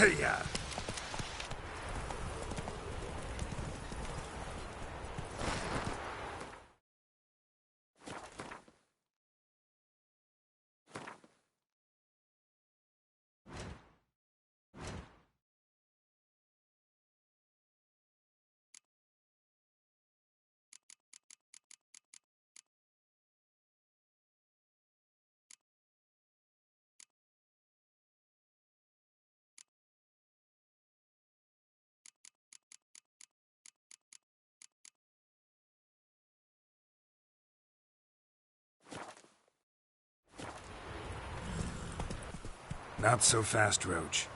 Hey-ya! Not so fast, Roach.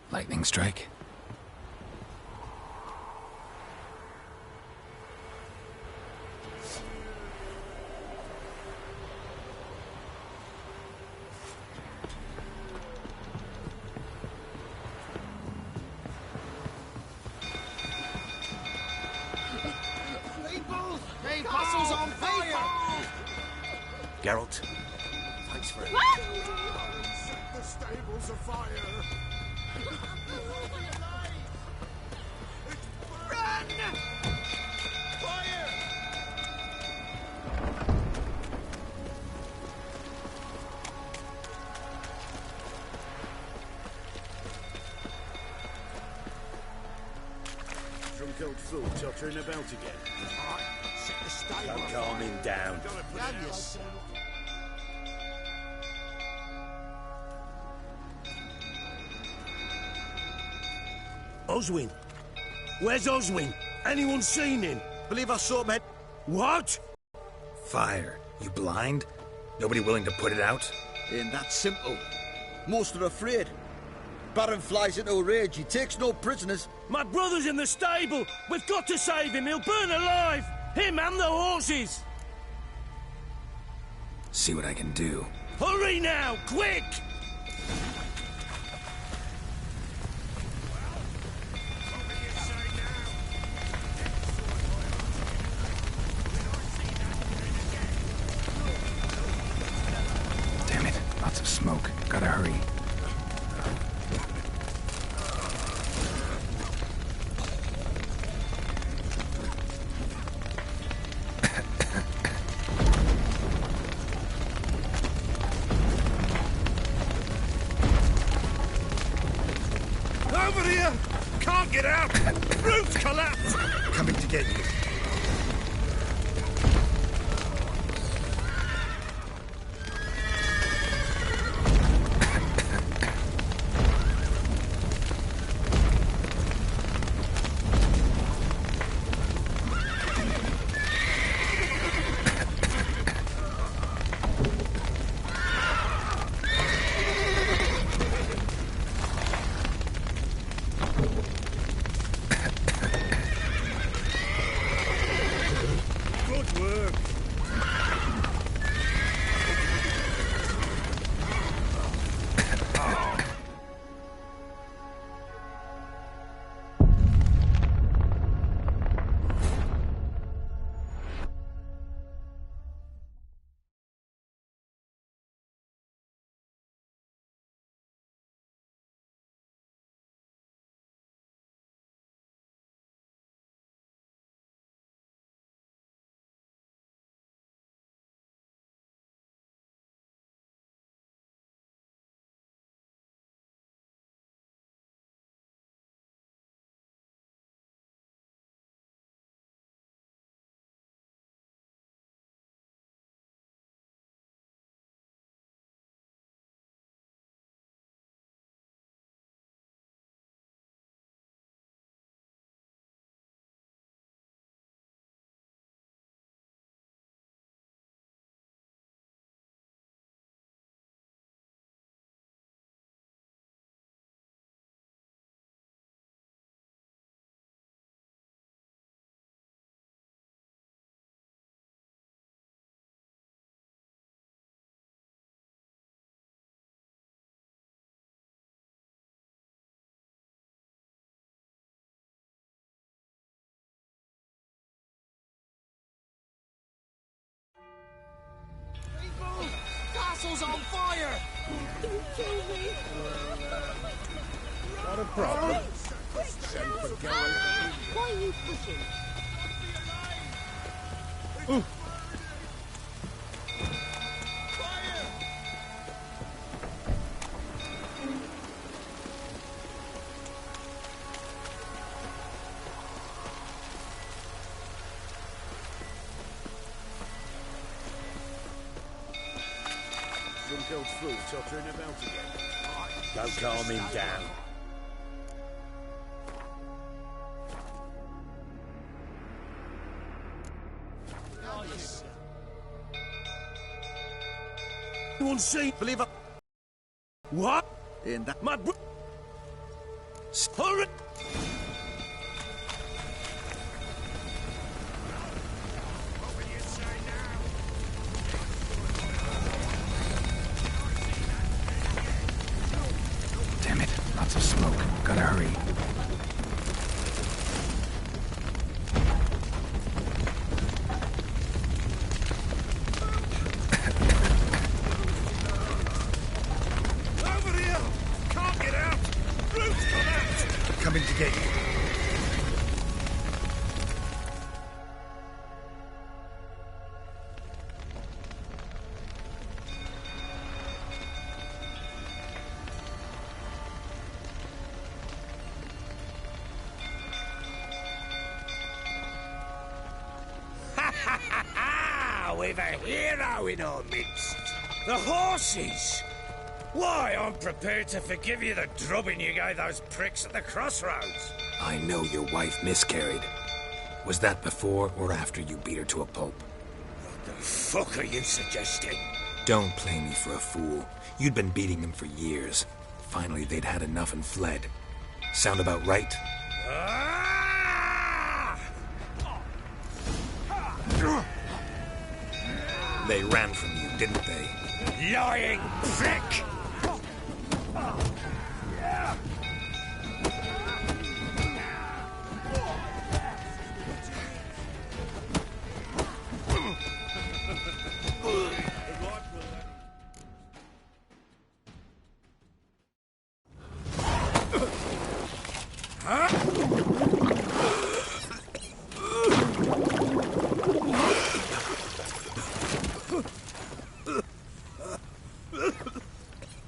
Lightning strike. Castle's on fire! Geralt, thanks for it. Set the stables afire! Run! Fire! Drunk old fool tottering about again. Alright, set the stable Don't afire. calm him down. Have yourself. Oswin? Where's Oswin? Anyone seen him? Believe I saw him. What? Fire. You blind? Nobody willing to put it out? Ain't that simple. Most are afraid. Baron flies into a rage. He takes no prisoners. My brother's in the stable. We've got to save him. He'll burn alive. Him and the horses. See what I can do. Hurry now, quick! Damn it. Lots of smoke. Gotta hurry. Over here! Can't get out! Roof's collapsed! Coming to get you. stable's on fire! Don't kill me. Not a problem. Why are you pushing? Brunhild's food tottering about again. Don't calm him down. Anyone see? Believe it. What? In that. My Hurry! Damn it, lots of smoke. Gotta hurry. Over here! Can't get out! Brutes come out! Coming to get you. We've a hero in our midst. The horses! Why, I'm prepared to forgive you the drubbing you gave those pricks at the crossroads. I know your wife miscarried. Was that before or after you beat her to a pulp? What the fuck are you suggesting? Don't play me for a fool. You'd been beating them for years. Finally, they'd had enough and fled. Sound about right? Ah! They ran from you, didn't they? Lying prick!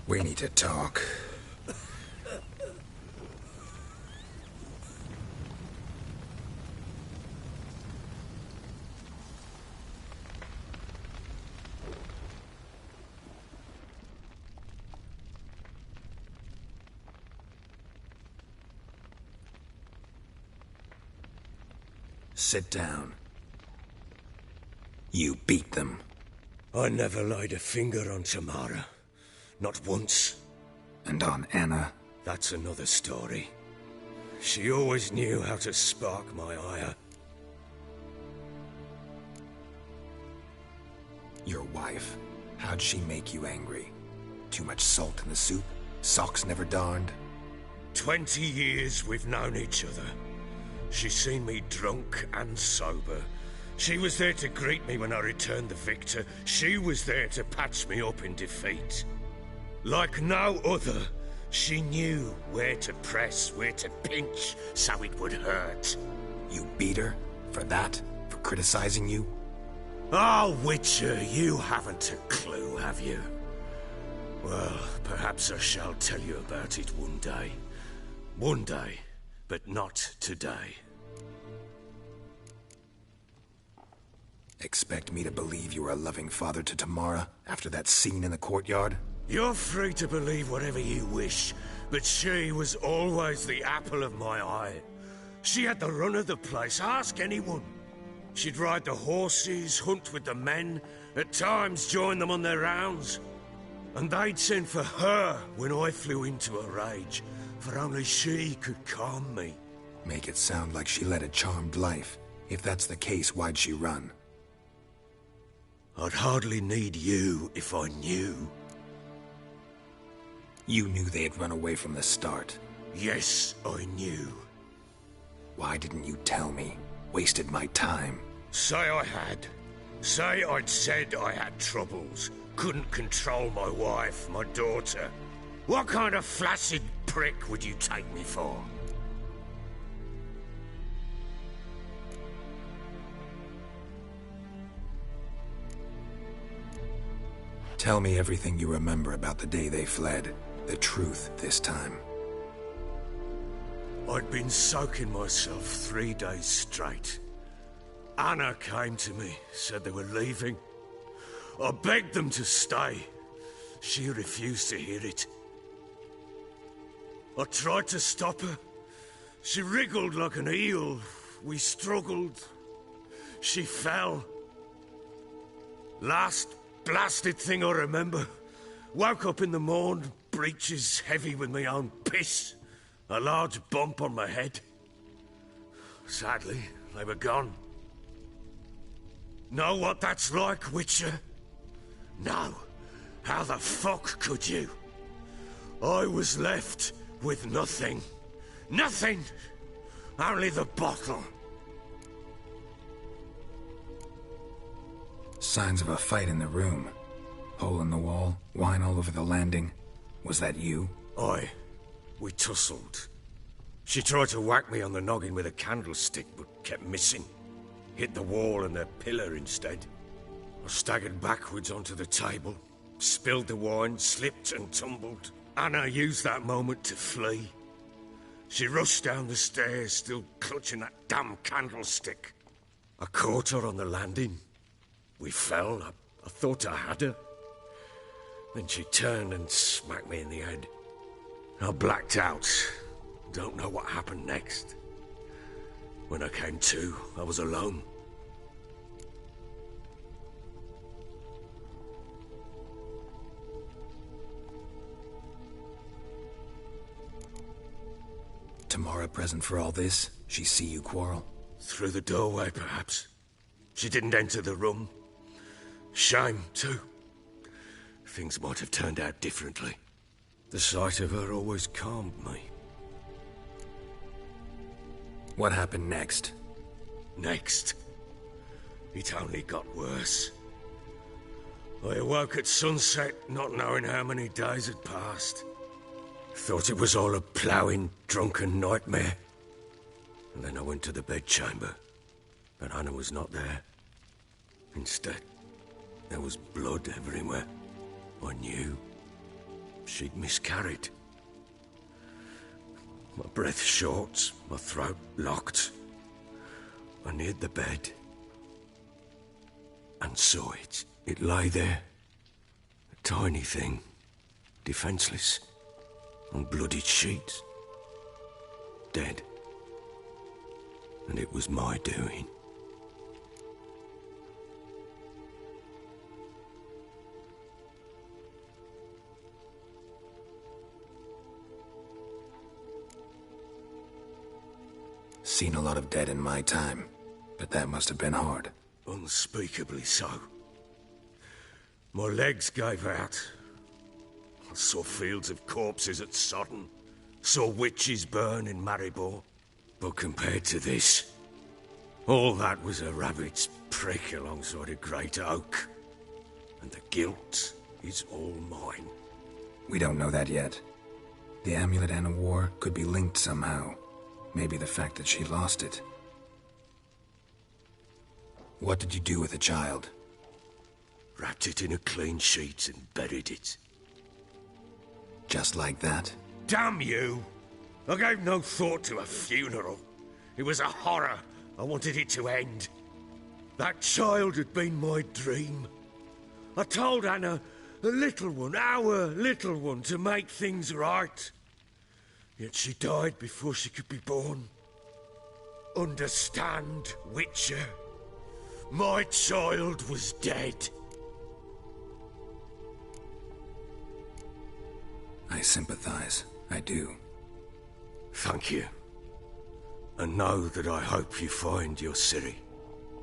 We need to talk. Sit down. You beat them. I never laid a finger on Tamara. Not once. And on Anna. That's another story. She always knew how to spark my ire. Your wife. How'd she make you angry? Too much salt in the soup? Socks never darned? 20 years we've known each other. She's seen me drunk and sober. She was there to greet me when I returned the victor. She was there to patch me up in defeat. Like no other, she knew where to press, where to pinch, so it would hurt. You beat her? For that? For criticizing you? Oh, Witcher, you haven't a clue, have you? Well, perhaps I shall tell you about it one day. One day, but not today. Expect me to believe you were a loving father to Tamara after that scene in the courtyard? You're free to believe whatever you wish, but she was always the apple of my eye. She had the run of the place, ask anyone. She'd ride the horses, hunt with the men, at times join them on their rounds. And they'd send for her when I flew into a rage, for only she could calm me. Make it sound like she led a charmed life. If that's the case, why'd she run? I'd hardly need you if I knew. You knew they had run away from the start. Yes, I knew. Why didn't you tell me? Wasted my time. Say I had. Say I'd said I had troubles. couldn't control my wife, my daughter, what kind of flaccid prick would you take me for? Tell me everything you remember about the day they fled. The truth this time. I'd been soaking myself 3 days straight. Anna came to me, said they were leaving. I begged them to stay. She refused to hear it. I tried to stop her. She wriggled like an eel. We struggled. She fell. Last blasted thing I remember. Woke up in the morn, breeches heavy with my own piss. A large bump on my head. Sadly, they were gone. Know what that's like, Witcher? No. How the fuck could you? I was left with nothing. Nothing! Only the bottle. Signs of a fight in the room. Hole in the wall, wine all over the landing. Was that you? Aye. We tussled. She tried to whack me on the noggin with a candlestick, but kept missing. Hit the wall and the pillar instead. I staggered backwards onto the table, spilled the wine, slipped and tumbled. Anna used that moment to flee. She rushed down the stairs, still clutching that damn candlestick. I caught her on the landing. We fell. I thought I had her. Then she turned and smacked me in the head. I blacked out. Don't know what happened next. When I came to, I was alone. Tamara present for all this? She see you quarrel? Through the doorway, perhaps. She didn't enter the room. Shame, too. Things might have turned out differently. The sight of her always calmed me. What happened next? Next? It only got worse. I awoke at sunset, not knowing how many days had passed. Thought it was all a ploughing, drunken nightmare. And then I went to the bedchamber, but Anna was not there. Instead, there was blood everywhere. I knew she'd miscarried. My breath short, my throat locked. I neared the bed and saw it. It lay there, a tiny thing, defenseless, on bloodied sheets, dead. And it was my doing. Seen a lot of dead in my time, but that must have been hard. Unspeakably so. My legs gave out. I saw fields of corpses at Sodden. Saw witches burn in Maribor. But compared to this, all that was a rabbit's prick alongside a great oak. And the guilt is all mine. We don't know that yet. The amulet Anna wore could be linked somehow. Maybe the fact that she lost it. What did you do with the child? Wrapped it in a clean sheet and buried it. Just like that? Damn you! I gave no thought to a funeral. It was a horror. I wanted it to end. That child had been my dream. I told Anna, the little one, our little one, to make things right. Yet she died before she could be born. Understand, Witcher? My child was dead. I sympathize. I do. Thank you. And know that I hope you find your Ciri.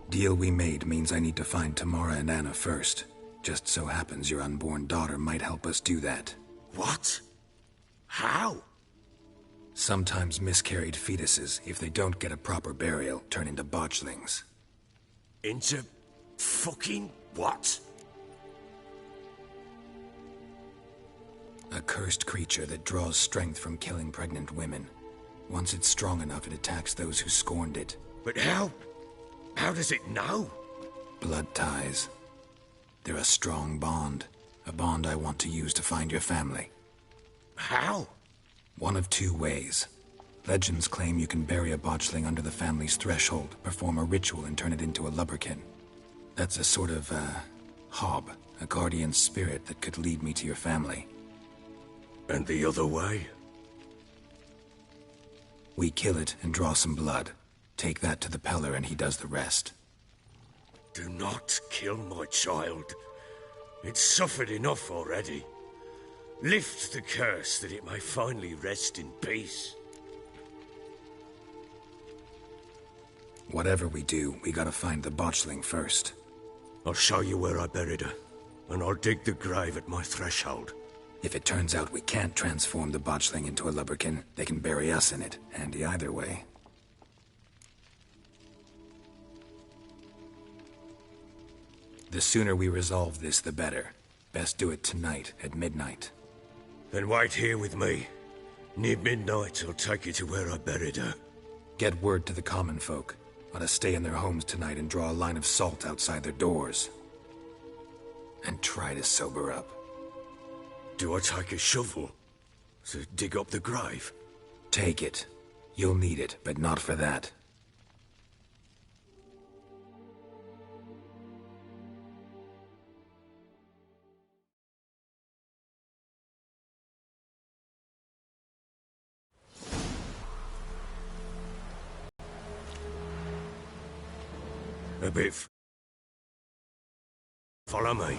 Deal we made means I need to find Tamara and Anna first. Just so happens your unborn daughter might help us do that. What? How? Sometimes miscarried fetuses, if they don't get a proper burial, turn into botchlings. Into fucking what? A cursed creature that draws strength from killing pregnant women. Once it's strong enough, it attacks those who scorned it. But how? How does it know? Blood ties. They're a strong bond. A bond I want to use to find your family. How? One of two ways. Legends claim you can bury a botchling under the family's threshold, perform a ritual, and turn it into a lubberkin. That's a sort of, hob, a guardian spirit that could lead me to your family. And the other way? We kill it and draw some blood. Take that to the Peller and he does the rest. Do not kill my child. It's suffered enough already. Lift the curse that it may finally rest in peace. Whatever we do, we gotta find the botchling first. I'll show you where I buried her, and I'll dig the grave at my threshold. If it turns out we can't transform the botchling into a lubberkin, they can bury us in it. Handy either way. The sooner we resolve this, the better. Best do it tonight, at midnight. Then wait here with me. Near midnight, I'll take you to where I buried her. Get word to the common folk. Ought to stay in their homes tonight and draw a line of salt outside their doors. And try to sober up. Do I take a shovel to dig up the grave? Take it. You'll need it, but not for that. A bit. Follow me.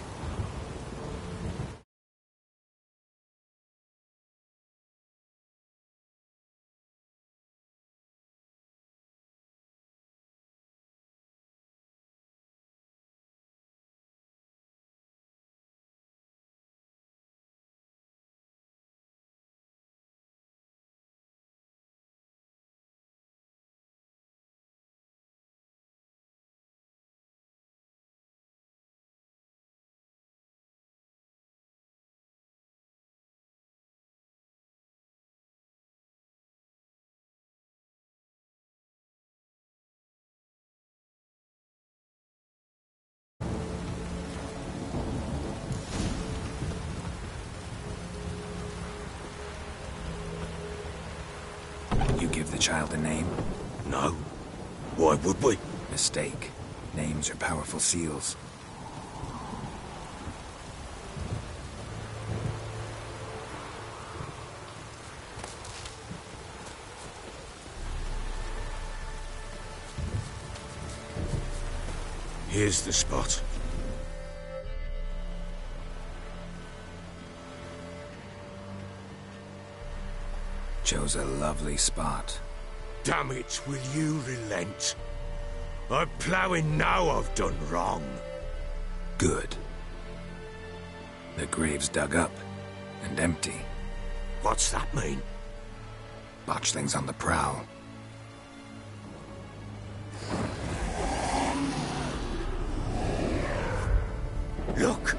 You give the child a name? No. Why would we? Mistake. Names are powerful seals. Here's the spot. Chose a lovely spot. Damn it, will you relent? I'm ploughing now I've done wrong. Good. The grave's dug up and empty. What's that mean? Botchling's on the prowl. Look!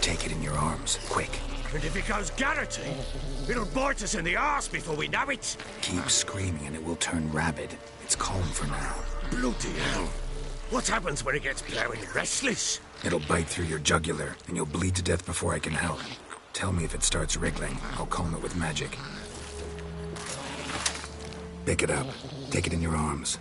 Take it in your arms, quick. And if it goes garroting, it'll bite us in the arse before we know it. Keep screaming and it will turn rabid. It's calm for now. Bloody hell. What happens when it gets blowing restless? It'll bite through your jugular, and you'll bleed to death before I can help. Tell me if it starts wriggling. I'll calm it with magic. Pick it up. Take it in your arms.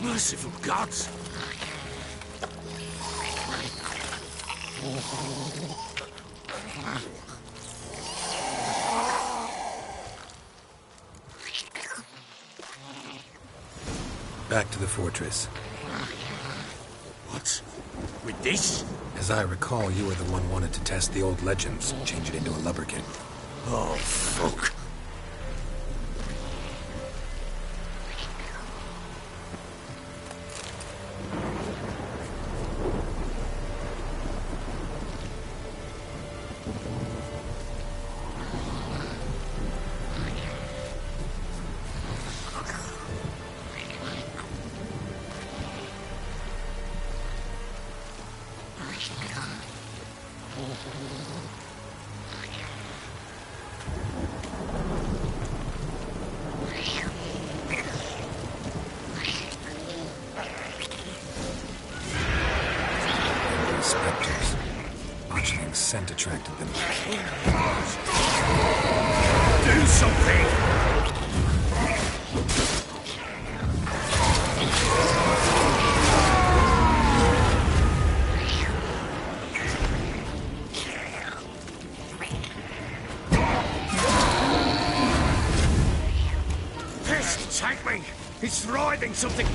Merciful gods! Back to the fortress. What? With this? As I recall, you were the one wanted to test the old legends, change it into a lubberkin. Oh, fuck. Spectres. Botchling's scent attracted them. Do something! Pest, take me! He's writhing something!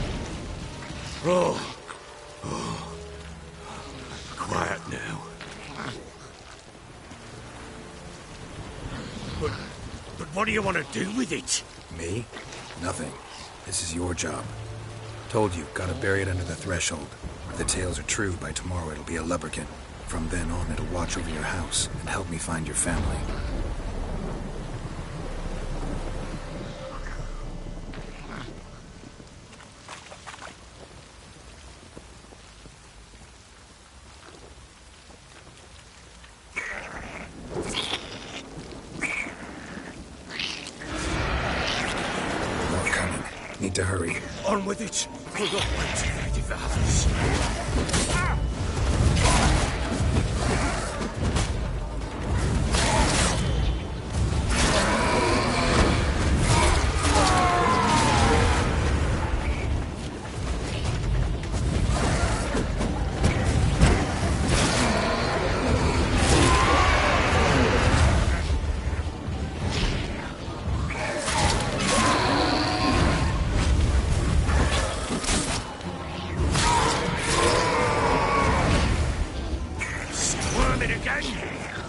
Oh. Quiet now. But what do you want to do with it? Me? Nothing. This is your job. Told you, gotta bury it under the threshold. If the tales are true, by tomorrow it'll be a lubberkin. From then on, it'll watch over your house and help me find your family. Need to hurry. On with it! We're not waiting for the others.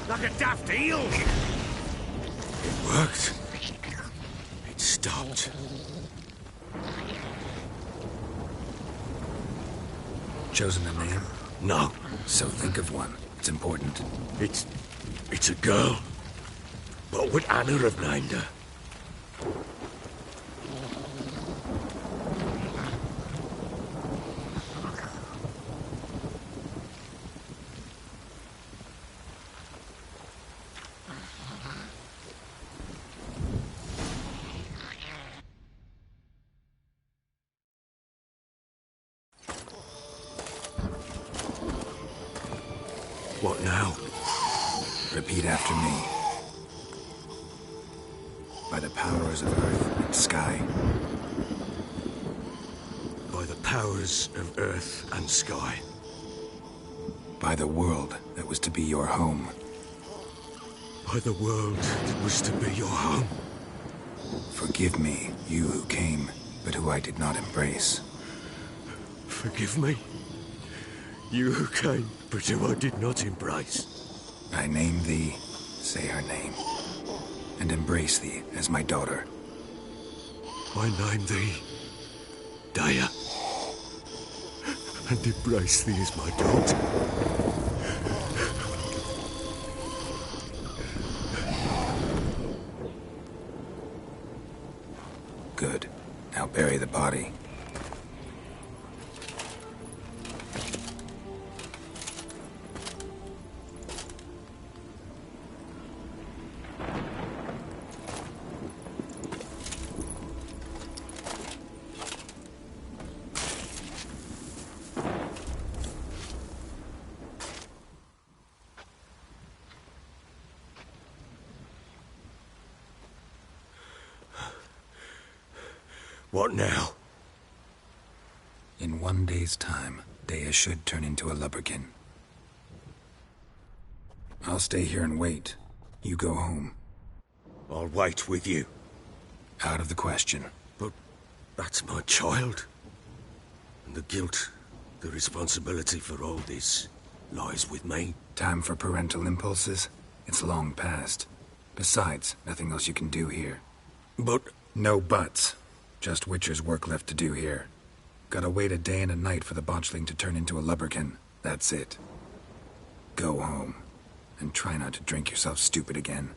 Like a daft eel. It worked. It stopped. Chosen a name? No. So think of one. It's important. It's a girl. What would Anna have named her? What now? Repeat after me. By the powers of earth and sky. By the powers of earth and sky. By the world that was to be your home. By the world that was to be your home. Forgive me, you who came, but who I did not embrace. Forgive me. You who came, but who I did not embrace. I name thee, say her name, and embrace thee as my daughter. I name thee, Daya, and embrace thee as my daughter. Good. Now bury the body. What now? In 1 day's time, Daya should turn into a lubberkin. I'll stay here and wait. You go home. I'll wait with you. Out of the question. But that's my child. And the guilt, the responsibility for all this, lies with me. Time for parental impulses? It's long past. Besides, nothing else you can do here. But... No buts. Just Witcher's work left to do here. Gotta wait a day and a night for the botchling to turn into a lubberkin. That's it. Go home. And try not to drink yourself stupid again.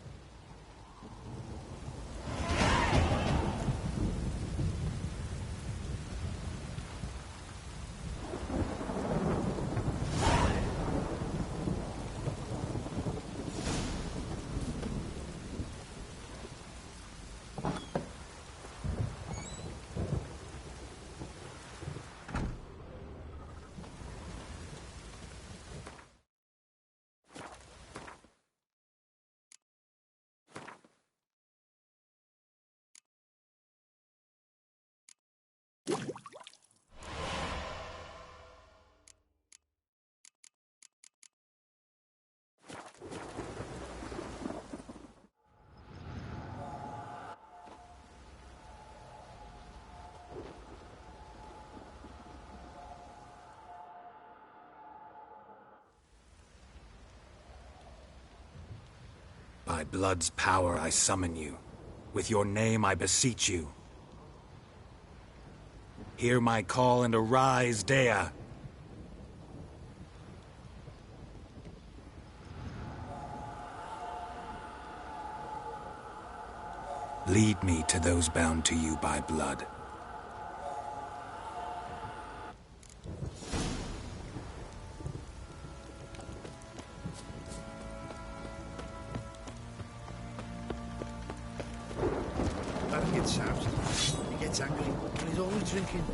By blood's power I summon you. With your name I beseech you. Hear my call and arise, Dea. Lead me to those bound to you by blood. Baron gets out. He gets angry, and he's always drinking.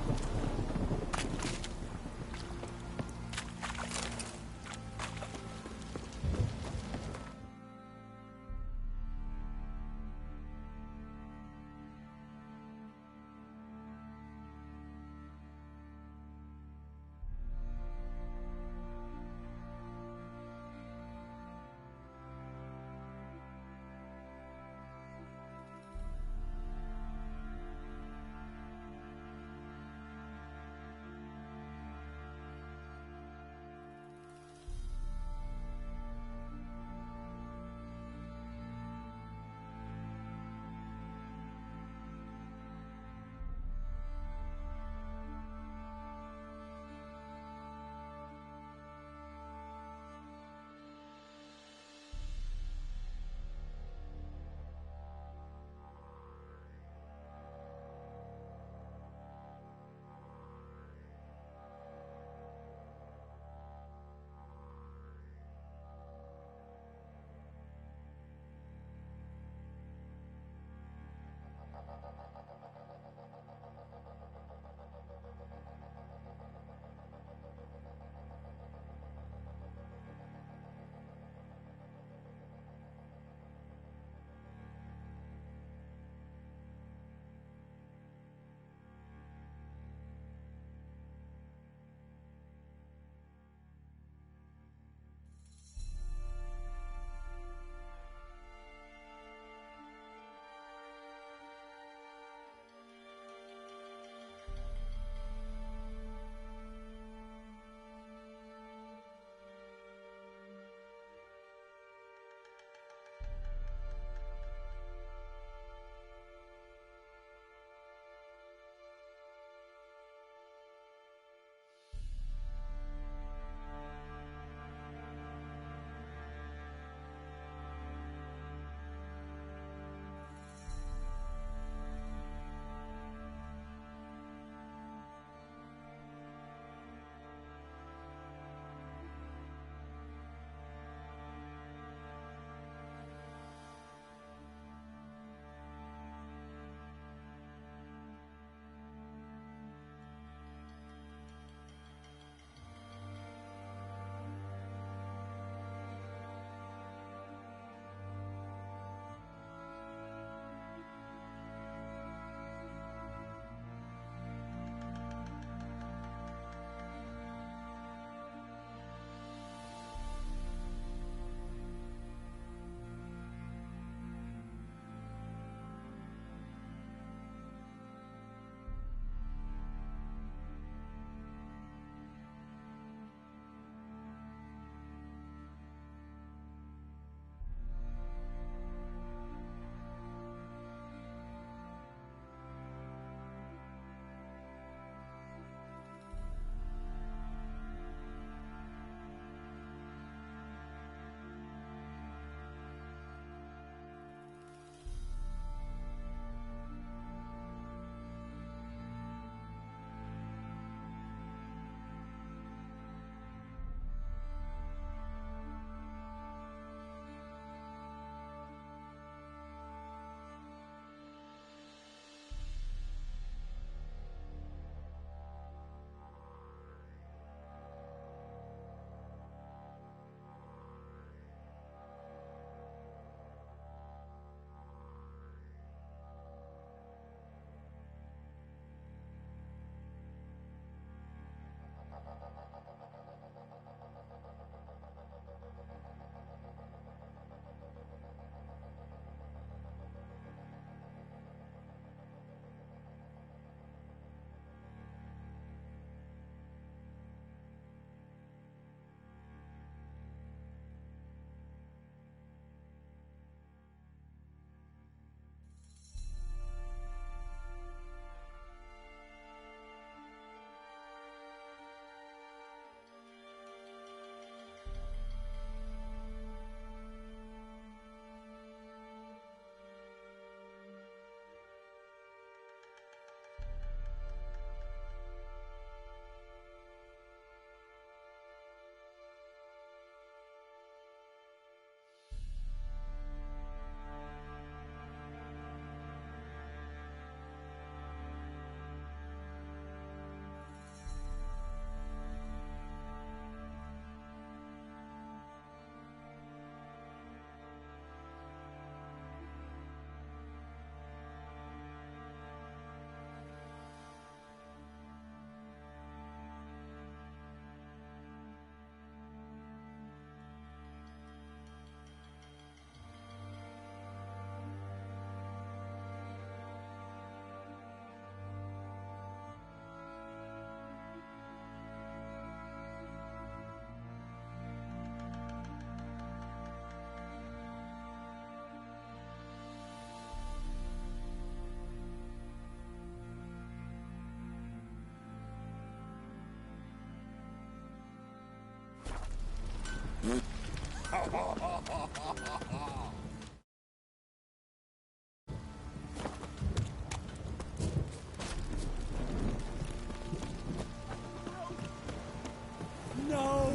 No!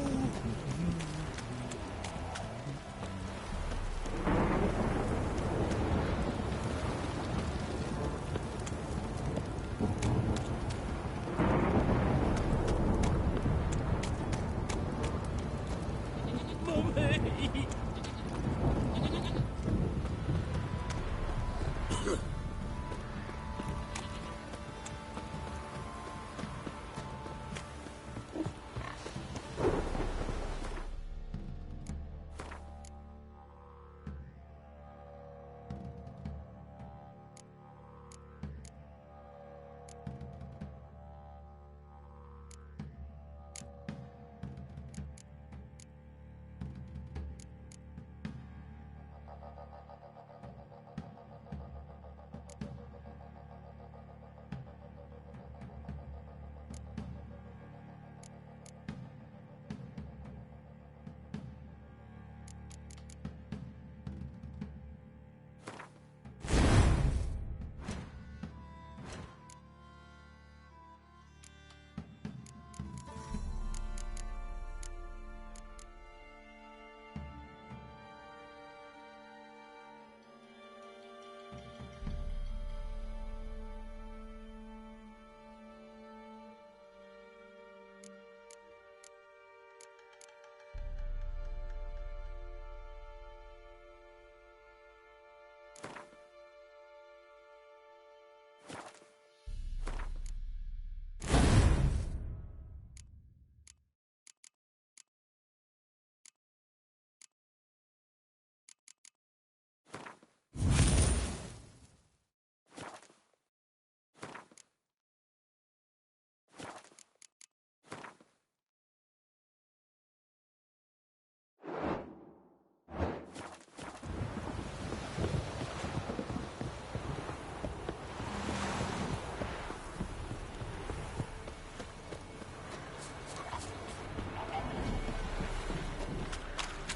Mummy!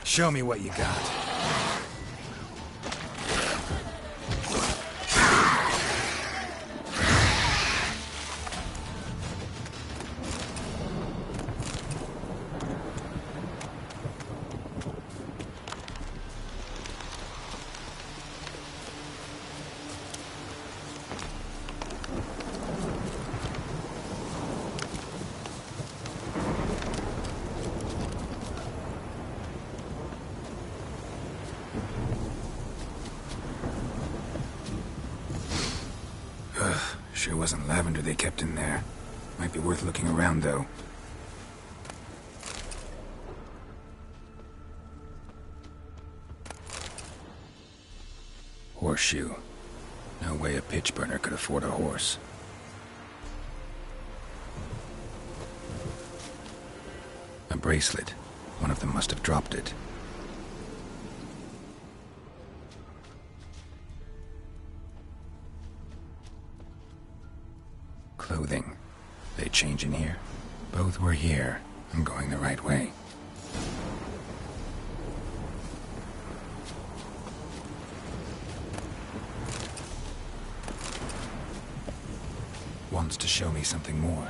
Show me what you got. Sure wasn't lavender they kept in there. Might be worth looking around, though. Horseshoe. No way a pitch burner could afford a horse. A bracelet. One of them must have dropped it. Clothing. They change in here? Both were here. I'm going the right way. Wants to show me something more.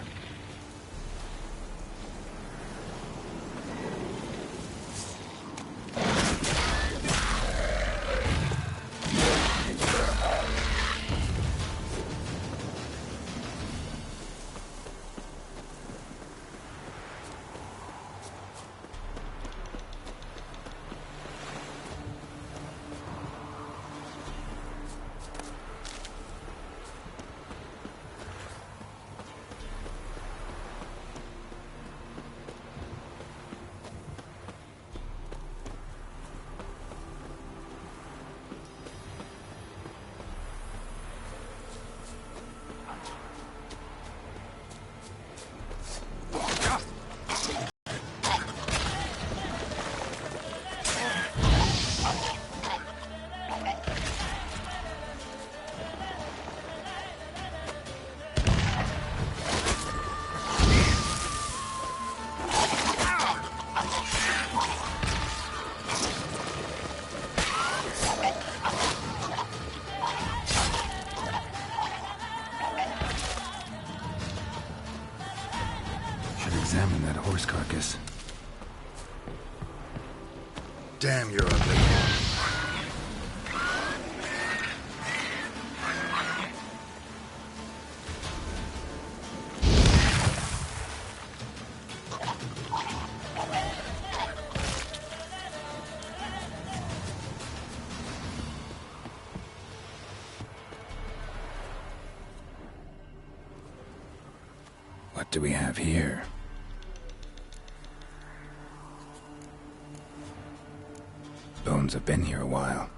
Damn, you're ugly. What do we have here? Bones have been here a while.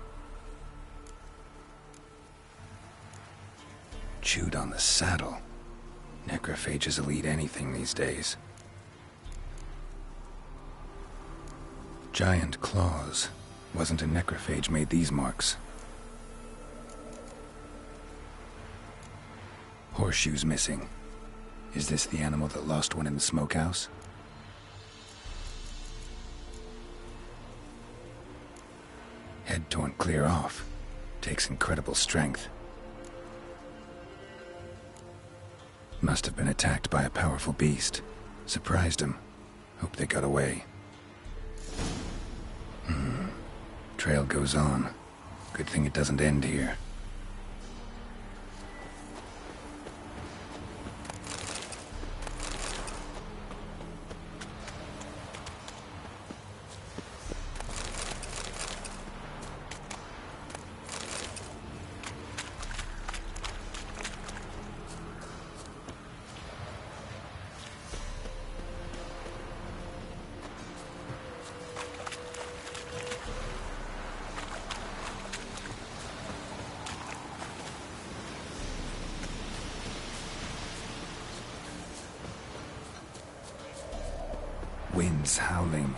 Chewed on the saddle. Necrophages will eat anything these days. Giant claws. Wasn't a necrophage made these marks. Horseshoes missing. Is this the animal that lost one in the smokehouse? Head torn clear off. Takes incredible strength. Must have been attacked by a powerful beast. Surprised him. Hope they got away. Trail goes on. Good thing it doesn't end here. Winds howling.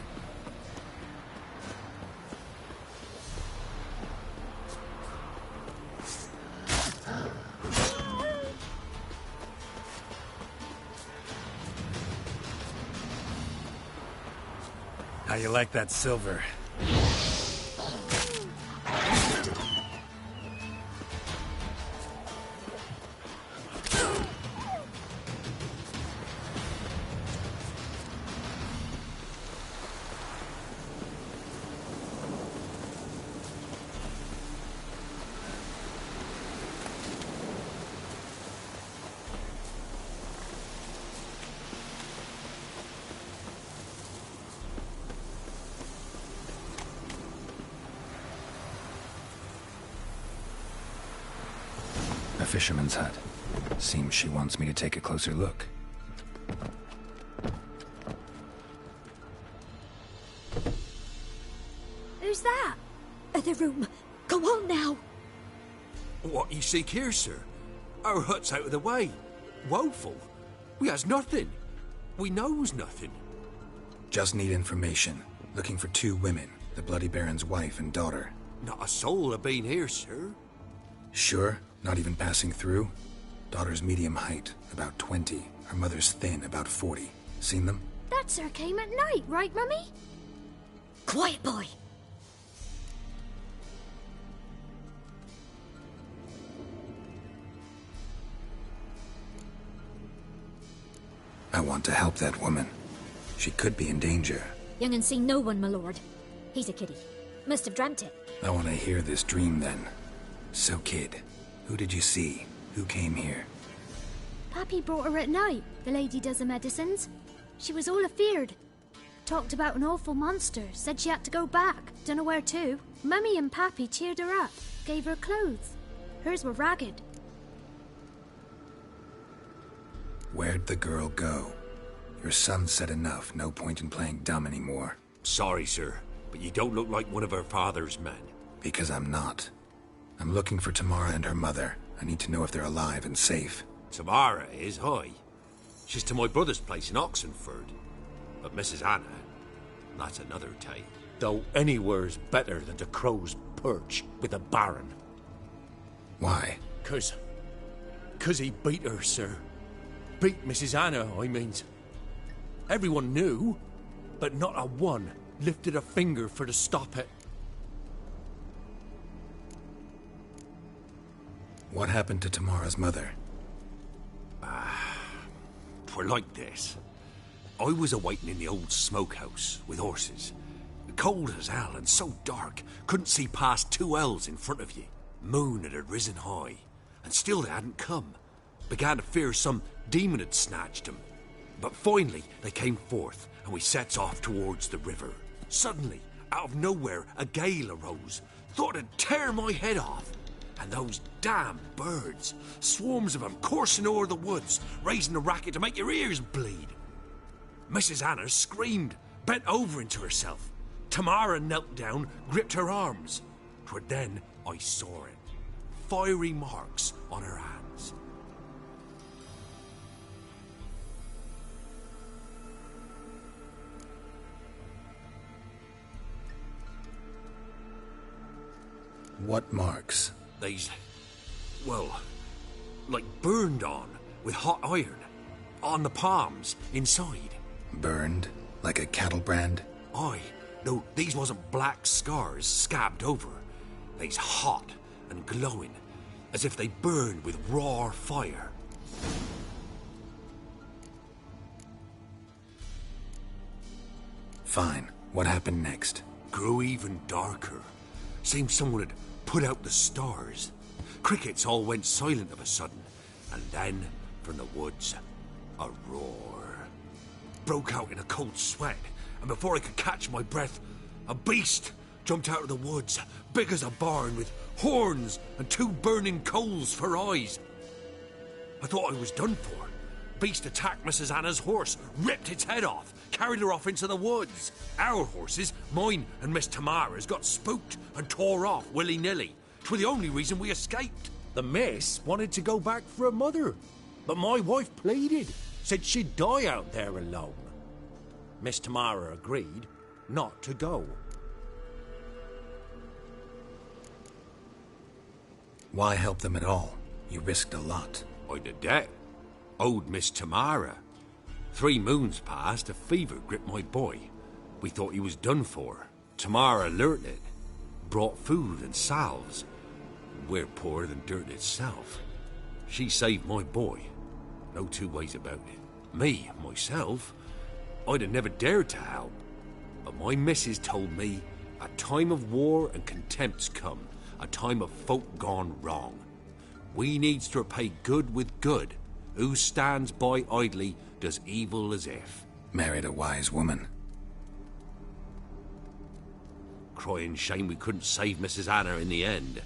How you like that silver? A fisherman's hut. Seems she wants me to take a closer look. Who's that? Other room. Go on now. What you seek here, sir? Our hut's out of the way. Woeful. We has nothing. We knows nothing. Just need information. Looking for 2 women. The Bloody Baron's wife and daughter. Not a soul have been here, sir. Sure? Not even passing through? Daughter's medium height, about 20. Her mother's thin, about 40. Seen them? That sir came at night, right, Mummy? Quiet, boy. I want to help that woman. She could be in danger. Young and seen no one, my lord. He's a kiddie. Must have dreamt it. I want to hear this dream then. So, kid, who did you see? Who came here? Pappy brought her at night. The lady does the medicines. She was all afeared. Talked about an awful monster. Said she had to go back. Dunno where to. Mummy and Pappy cheered her up. Gave her clothes. Hers were ragged. Where'd the girl go? Your son said enough. No point in playing dumb anymore. Sorry, sir, but you don't look like one of her father's men. Because I'm not. I'm looking for Tamara and her mother. I need to know if they're alive and safe. Tamara is, hi. She's to my brother's place in Oxenford. But Mrs. Anna, that's another tale. Though anywhere's better than the Crow's Perch with the Baron. Why? 'Cause he beat her, sir. Beat Mrs. Anna, I means. Everyone knew, but not a one lifted a finger for to stop it. What happened to Tamara's mother? Twere like this. I was awaiting in the old smokehouse with horses, Cold as hell and so dark, couldn't see past 2 ells in front of you. Moon had risen high, and still they hadn't come. Began to fear some demon had snatched them. But finally they came forth, and we sets off towards the river. Suddenly, out of nowhere, a gale arose. Thought it'd tear my head off. And those damn birds, swarms of them coursing o'er the woods, raising a racket to make your ears bleed. Mrs. Anna screamed, bent over into herself. Tamara knelt down, gripped her arms. 'Twere then I saw it. Fiery marks on her hands. What marks? They's, well, like burned on with hot iron. On the palms, inside. Burned? Like a cattle brand? Aye. No, these wasn't black scars scabbed over. They's hot and glowing, as if they burned with raw fire. Fine. What happened next? Grew even darker. Seemed someone had put out the stars. Crickets all went silent of a sudden, and then, from the woods, a roar. Broke out in a cold sweat, and before I could catch my breath, a beast jumped out of the woods, big as a barn, with horns and 2 burning coals for eyes. I thought I was done for. Beast attacked Mrs. Anna's horse, ripped its head off, carried her off into the woods. Our horses, mine and Miss Tamara's, got spooked and tore off willy-nilly. 'Twere the only reason we escaped. The miss wanted to go back for her mother, but my wife pleaded, said she'd die out there alone. Miss Tamara agreed not to go. Why help them at all? You risked a lot. I'd a debt. Owed Miss Tamara. 3 moons passed, a fever gripped my boy. We thought he was done for. Tamara learnt it. Brought food and salves. We're poorer than dirt itself. She saved my boy. No 2 ways about it. Me, myself, I'd have never dared to help. But my missus told me a time of war and contempt's come. A time of folk gone wrong. We needs to repay good with good. Who stands by idly does evil as if. Married a wise woman. Crying shame we couldn't save Mrs. Anna in the end.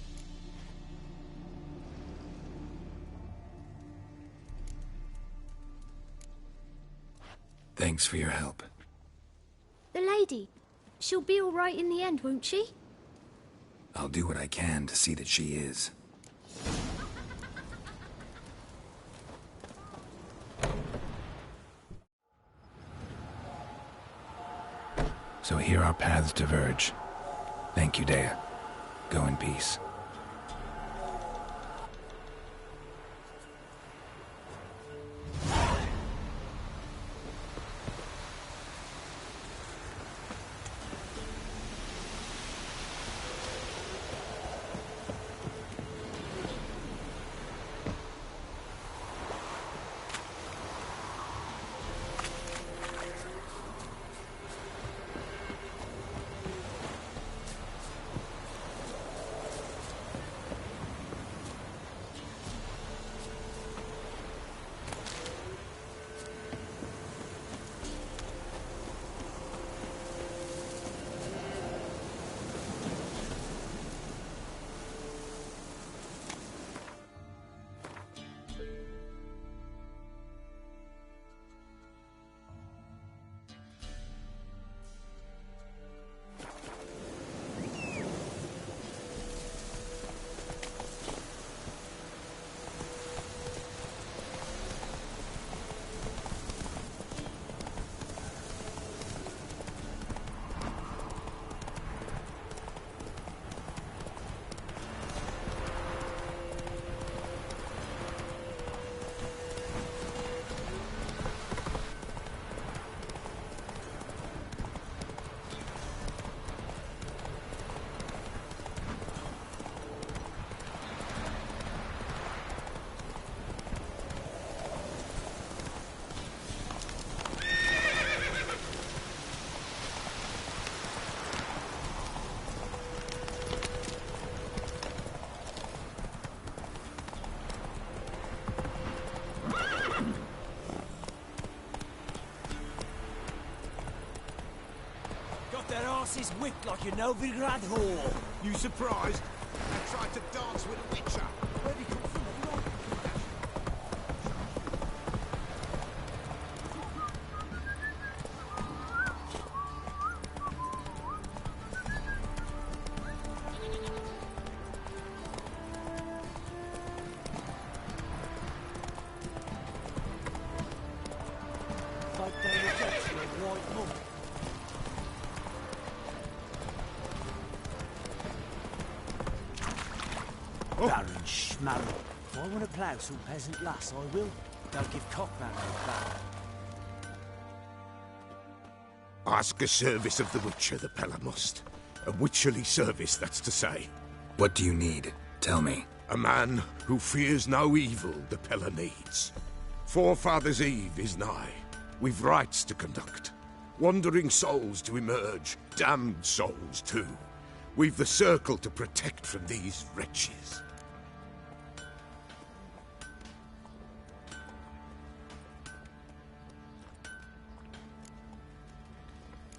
Thanks for your help. The lady, she'll be all right in the end, won't she? I'll do what I can to see that she is. So here our paths diverge. Thank you, Dea. Go in peace. lass's wick like a Novigrad whore. You surprised? I tried to dance with a witcher. Where'd he come from? Like they reject your white monk. Baron Schmarrow. If I want to plough some peasant lass, I will. Don't give Cockman no back. Ask a service of the Witcher, the Pella must. A witcherly service, that's to say. What do you need? Tell me. A man who fears no evil the Pella needs. Forefathers' Eve is nigh. We've rites to conduct. Wandering souls to emerge. Damned souls, too. We've the circle to protect from these wretches.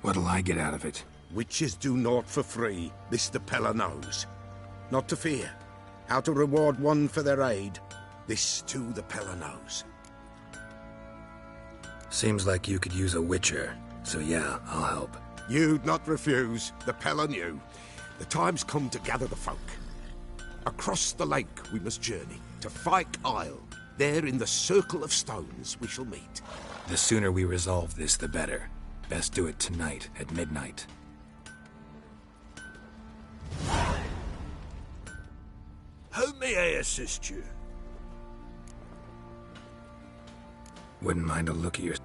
What'll I get out of it? Witches do naught for free, this the Pella knows. Not to fear. How to reward one for their aid, this too the Pella knows. Seems like you could use a witcher, so yeah, I'll help. You'd not refuse, the Pella knew. The time's come to gather the folk. Across the lake we must journey, to Fyke Isle. There in the Circle of Stones we shall meet. The sooner we resolve this, the better. Best do it tonight, at midnight. How may I assist you? Wouldn't mind a look at your...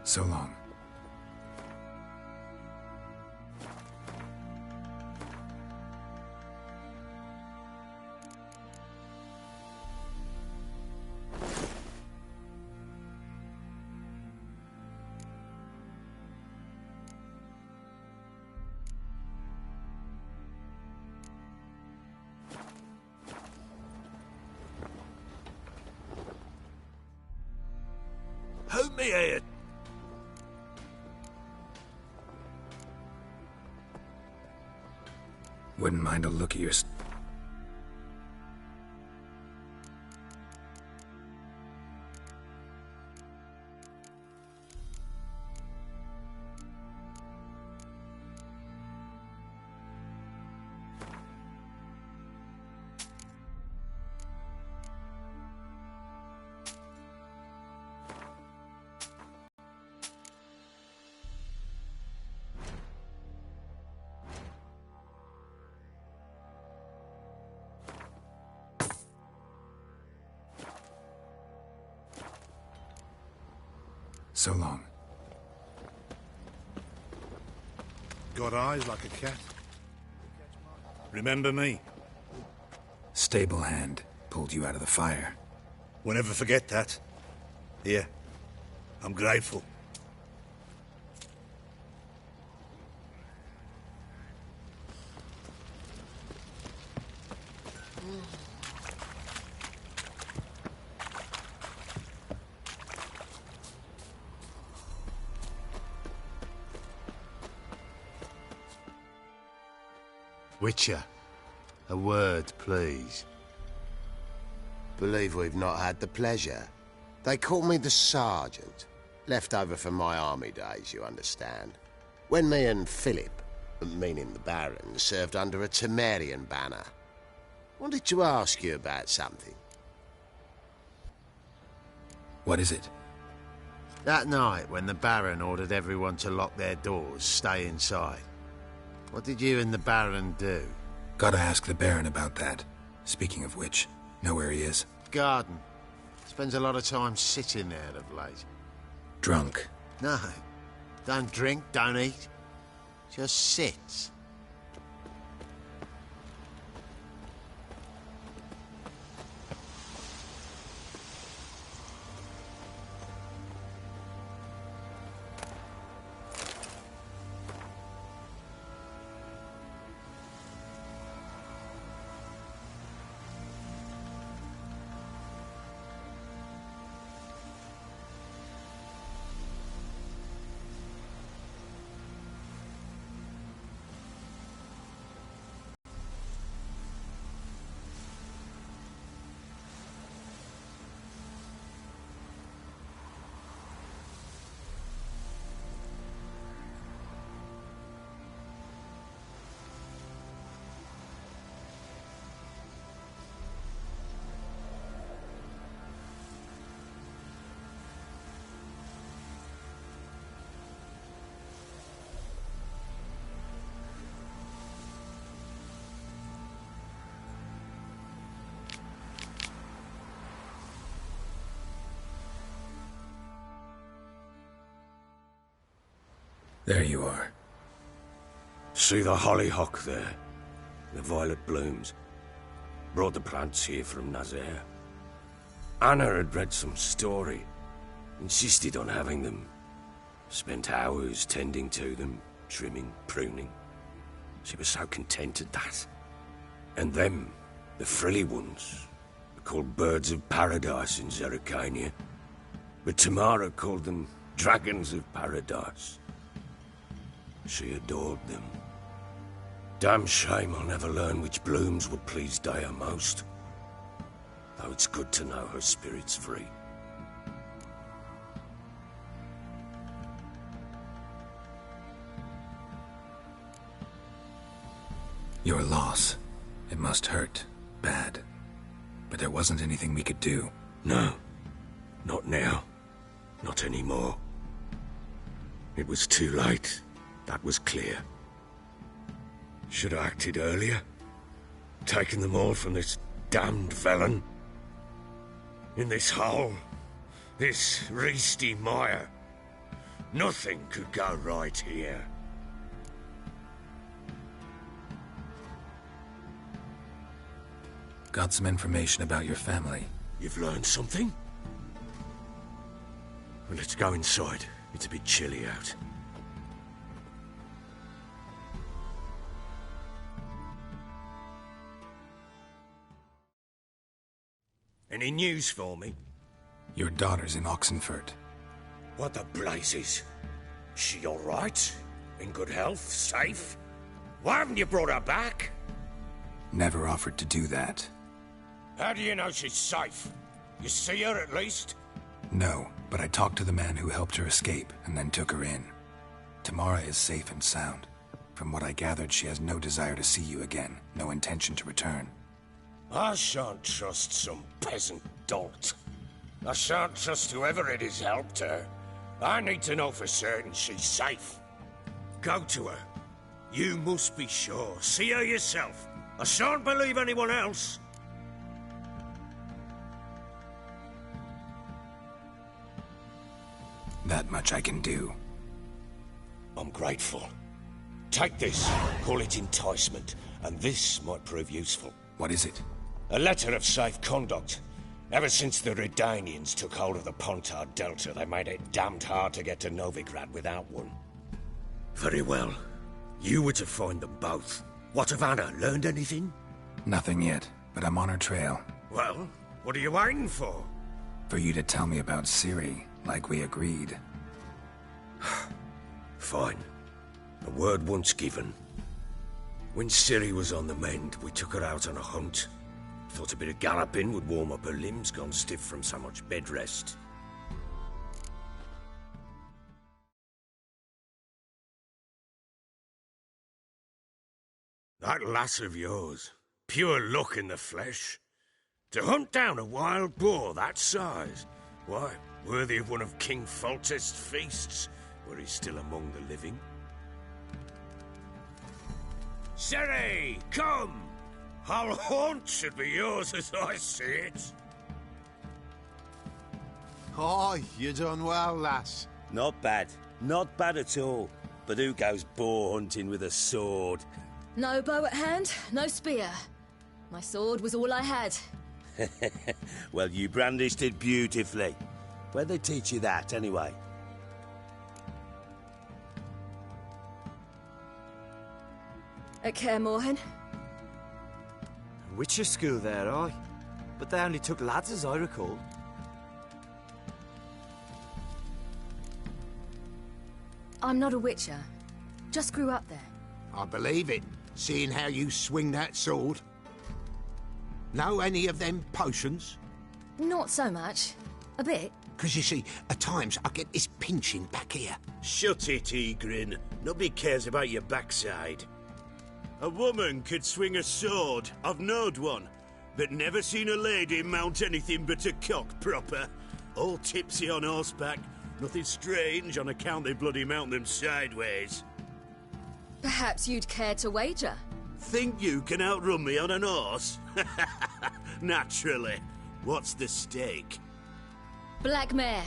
So long. How may I... Wouldn't mind a look at your... So long. Got eyes like a cat. Remember me? Stable hand pulled you out of the fire. We'll never forget that. Here. I'm grateful. Witcher, a word, please. Believe we've not had the pleasure. They call me the Sergeant. Left over from my army days, you understand. When me and Philip, meaning the Baron, served under a Temerian banner. Wanted to ask you about something. What is it? That night when the Baron ordered everyone to lock their doors, stay inside. What did you and the Baron do? Gotta ask the Baron about that. Speaking of which, know where he is? Garden. Spends a lot of time sitting there of late. Drunk. No. Don't drink, don't eat. Just sits. There you are. See the hollyhock there? The violet blooms. Brought the plants here from Nazaire. Anna had read some story. Insisted on having them. Spent hours tending to them, trimming, pruning. She was so content at that. And them, the frilly ones, are called birds of paradise in Zerrikania. But Tamara called them dragons of paradise. She adored them. Damn shame I'll never learn which blooms would please Daya most. Though it's good to know her spirit's free. Your loss. It must hurt. Bad. But there wasn't anything we could do. No. Not now. Not anymore. It was too late. That was clear. Should have acted earlier. Taken them all from this damned felon. In this hole. This reesty mire. Nothing could go right here. Got some information about your family. You've learned something? Well, let's go inside. It's a bit chilly out. Any news for me? Your daughter's in Oxenfurt. What the blazes? She all right? In good health? Safe? Why haven't you brought her back? Never offered to do that. How do you know she's safe? You see her at least? No, but I talked to the man who helped her escape and then took her in. Tamara is safe and sound. From what I gathered, she has no desire to see you again, no intention to return. I shan't trust some peasant dolt. I shan't trust whoever it is helped her. I need to know for certain she's safe. Go to her. You must be sure. See her yourself. I shan't believe anyone else. That much I can do. I'm grateful. Take this, call it enticement, and this might prove useful. What is it? A letter of safe conduct. Ever since the Redanians took hold of the Pontar Delta, they made it damned hard to get to Novigrad without one. Very well. You were to find them both. What of Anna? Learned anything? Nothing yet, but I'm on her trail. Well, what are you waiting for? For you to tell me about Ciri, like we agreed. Fine. A word once given. When Ciri was on the mend, we took her out on a hunt. Thought a bit of galloping would warm up her limbs, gone stiff from so much bed rest. That lass of yours, pure luck in the flesh. To hunt down a wild boar that size, why, worthy of one of King Foltest's feasts, were he still among the living. Ciri, come! Our haunt should be yours as I see it. Oh, you done well, lass. Not bad. Not bad at all. But who goes boar hunting with a sword? No bow at hand, no spear. My sword was all I had. Well, you brandished it beautifully. Where'd they teach you that, anyway? At Kaer Morhen. Witcher school there, aye. But they only took lads, as I recall. I'm not a witcher. Just grew up there. I believe it, seeing how you swing that sword. Know any of them potions? Not so much. A bit. Because you see, at times I get this pinching back here. Shut it, Egrin. Nobody cares about your backside. A woman could swing a sword. I've knowed one. But never seen a lady mount anything but a cock proper. All tipsy on horseback. Nothing strange on account they bloody mount them sideways. Perhaps you'd care to wager? Think you can outrun me on an horse? Naturally. What's the stake? Black mare.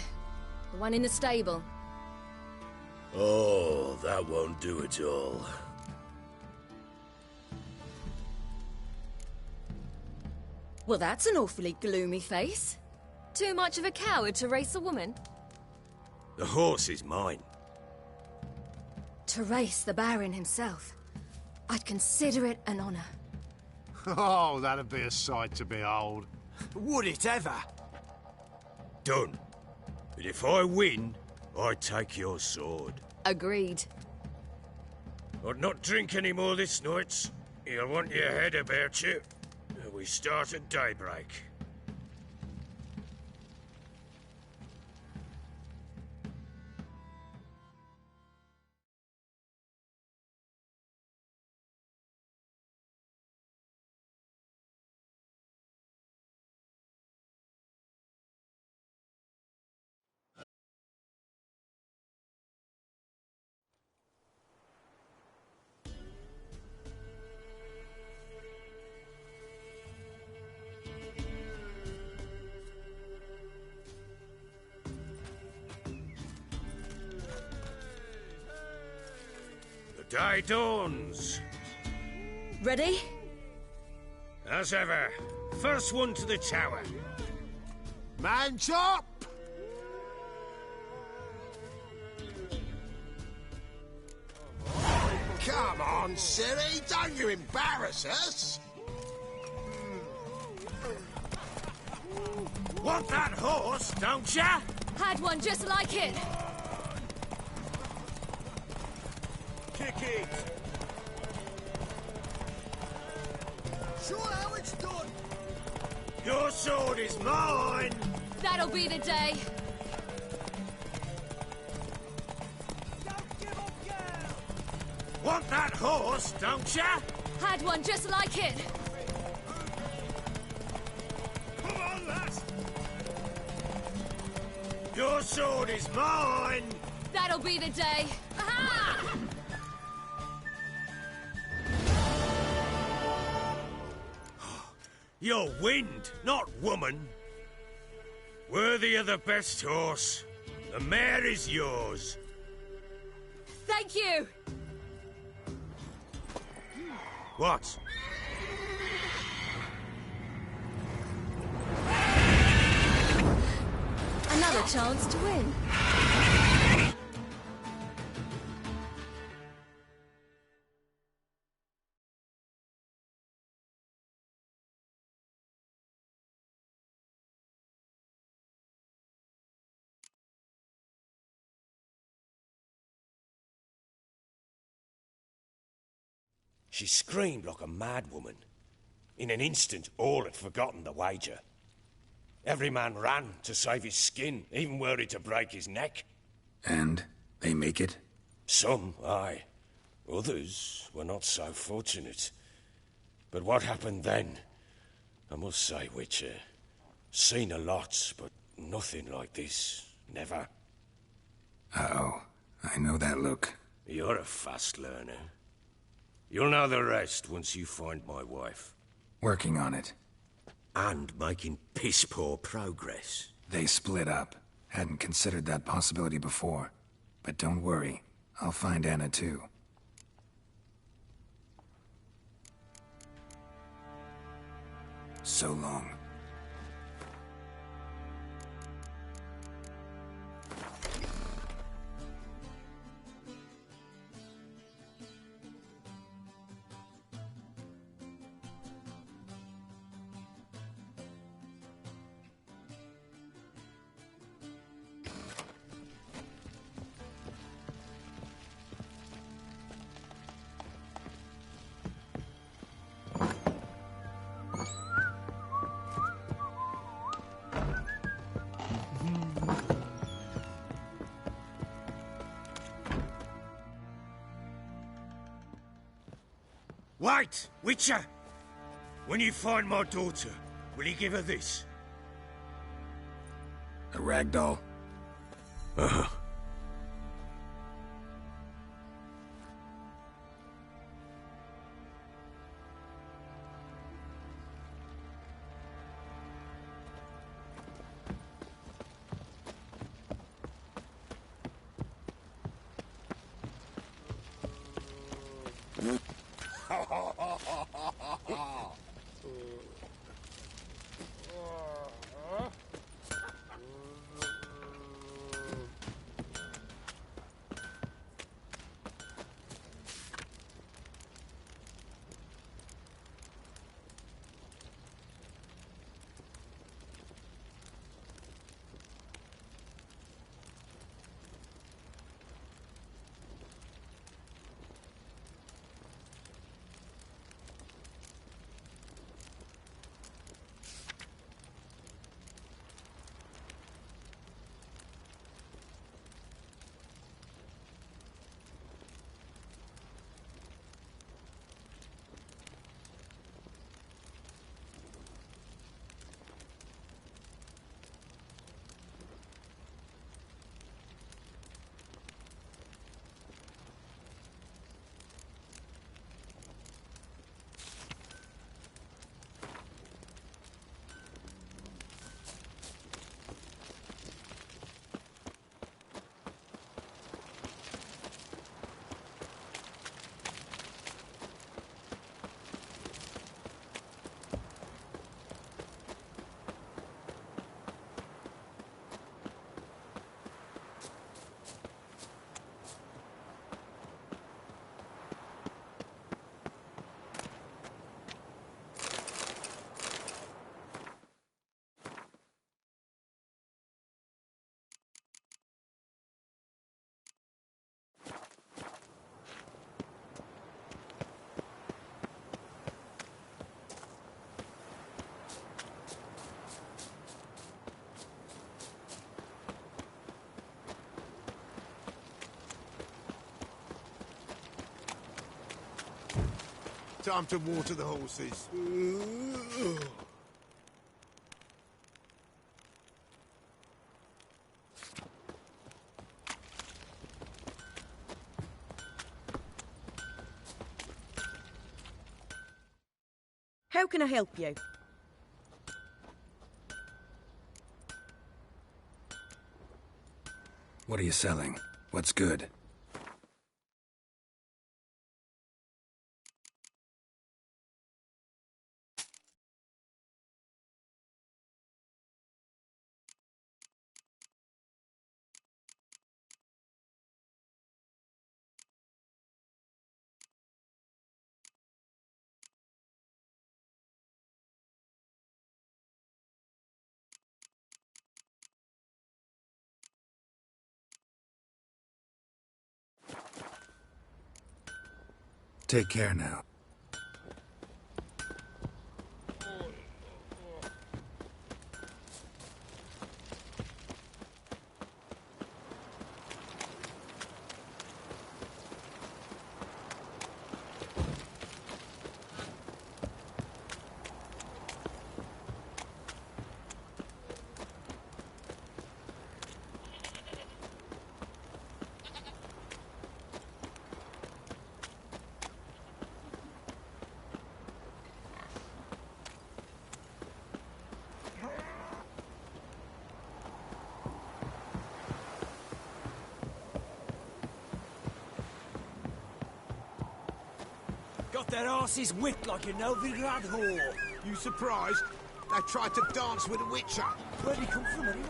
The one in the stable. Oh, that won't do it all. Well, that's an awfully gloomy face. Too much of a coward to race a woman? The horse is mine. To race the Baron himself. I'd consider it an honor. Oh, that'd be a sight to behold. Would it ever? Done. But if I win, I take your sword. Agreed. I'd not drink any more this night. You'll want your head about you. We start at daybreak. The day dawns. Ready? As ever. First one to the tower. Man chop! Come on, Ciri, don't you embarrass us! Want that horse, don't ya? Had one just like it. Kick it! Show how it's done! Your sword is mine! That'll be the day. Don't give up, girl! Want that horse, don't ya? Had one just like it. Come on, lass! Your sword is mine! That'll be the day. Aha! You're wind, not woman. Worthy of the best horse. The mare is yours. Thank you! What? Another chance to win. She screamed like a mad woman. In an instant, all had forgotten the wager. Every man ran to save his skin, even were he to break his neck. And they make it? Some, aye. Others were not so fortunate. But what happened then? I must say, Witcher, seen a lot, but nothing like this. Never. Uh-oh. I know that look. You're a fast learner. You'll know the rest once you find my wife. Working on it. And making piss-poor progress. They split up. Hadn't considered that possibility before. But don't worry. I'll find Anna too. So long. Wait, Witcher! When you find my daughter, will you give her this? A ragdoll? Uh-huh. Time to water the horses. How can I help you? What are you selling? What's good? Take care now. Got their asses whipped like a Novigrad whore. You surprised? They tried to dance with a witcher. Where'd he come from anyway?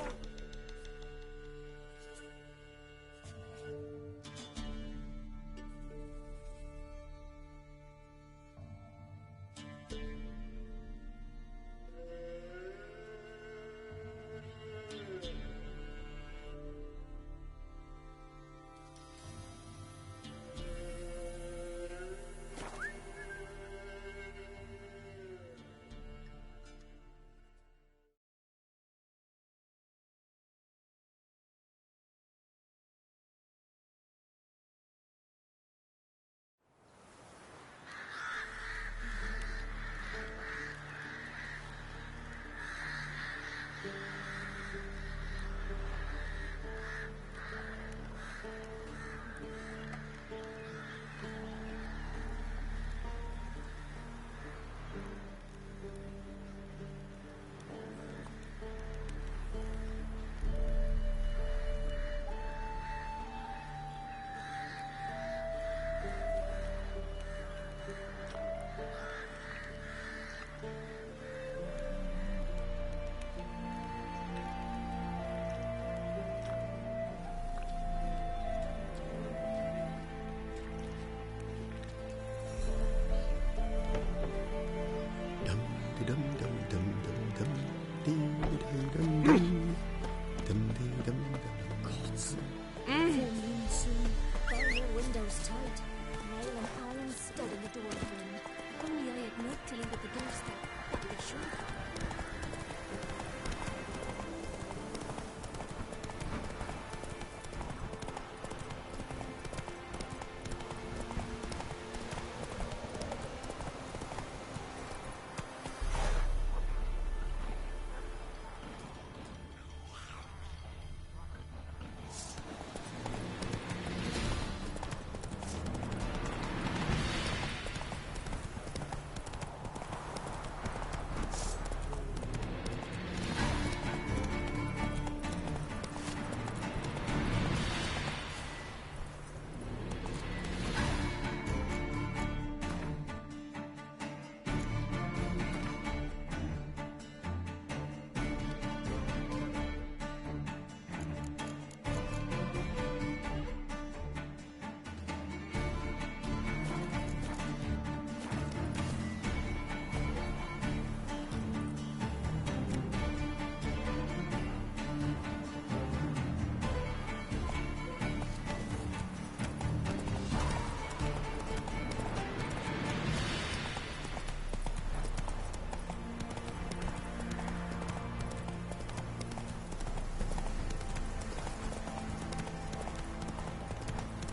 Windows tight. Nail and iron stud in the door frame. If only I had milk to leave at the doorstep. That'd be sure.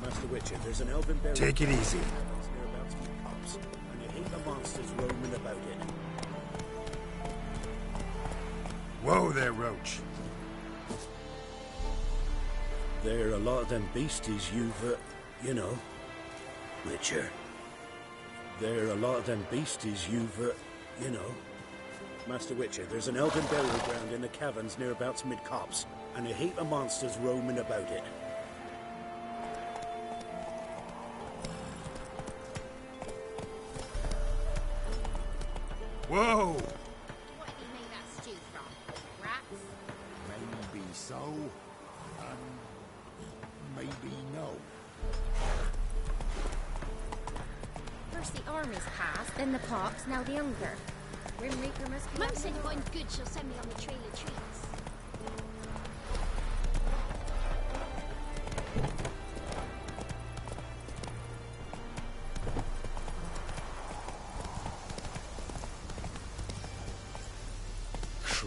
Master Witcher, there's an elven berry. Take it easy. Thereabouts from the pubs, and you hate the monsters roaming about it. Whoa there, Roach. There are a lot of them beasties you've, you know, Witcher. There are a lot of them beasties you've, you know, Master Witcher, there's an elven burial ground in the caverns nearabouts mid-copse, and a heap of monsters roaming about it. Whoa! What have you made that stew from? Rats? Maybe so, maybe no. First the army's passed, then the pox, now the hunger. Grim Reaper must be... Mum said if I'm good, she'll send me on the trail of treats.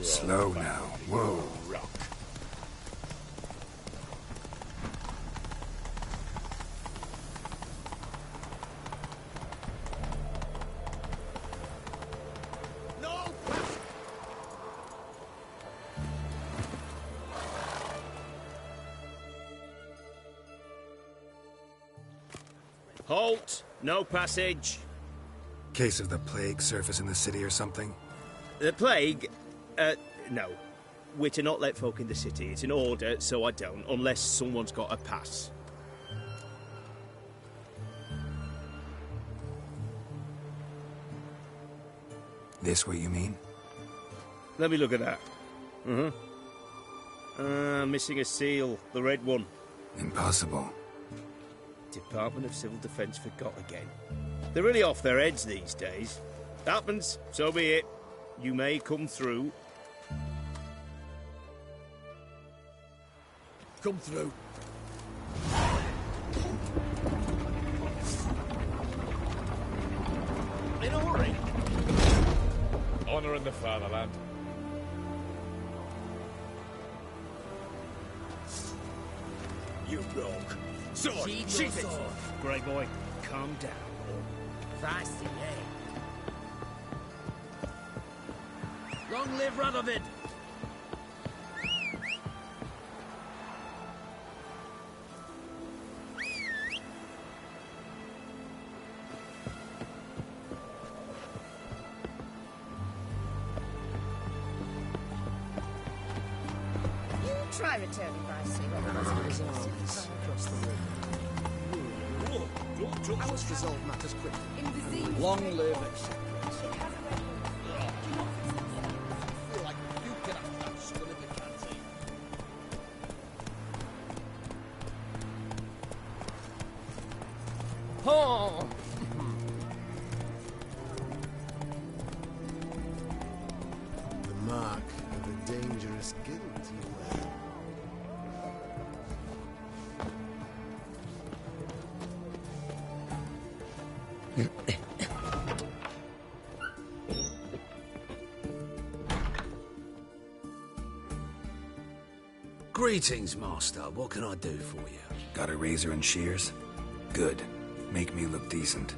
Slow now. Whoa. Halt! No passage. Case of the plague surface in the city or something? The plague? No. We're to not let folk in the city. It's an order, so I don't, unless someone's got a pass. This what you mean? Let me look at that. Missing a seal. The red one. Impossible. Department of Civil Defence forgot again. They're really off their heads these days. Happens, so be it. You may come through. Come through. In a hurry. Honour in the fatherland. You rogue. Sword! Sheath it! Grey boy, calm down. Feisty, eh? Long live Radovid! Try returning by sea. I must resolve matters quickly. Long live Oh! The mark of a dangerous guild you wear. Greetings, Master. What can I do for you? Got a razor and shears? Good. Make me look decent.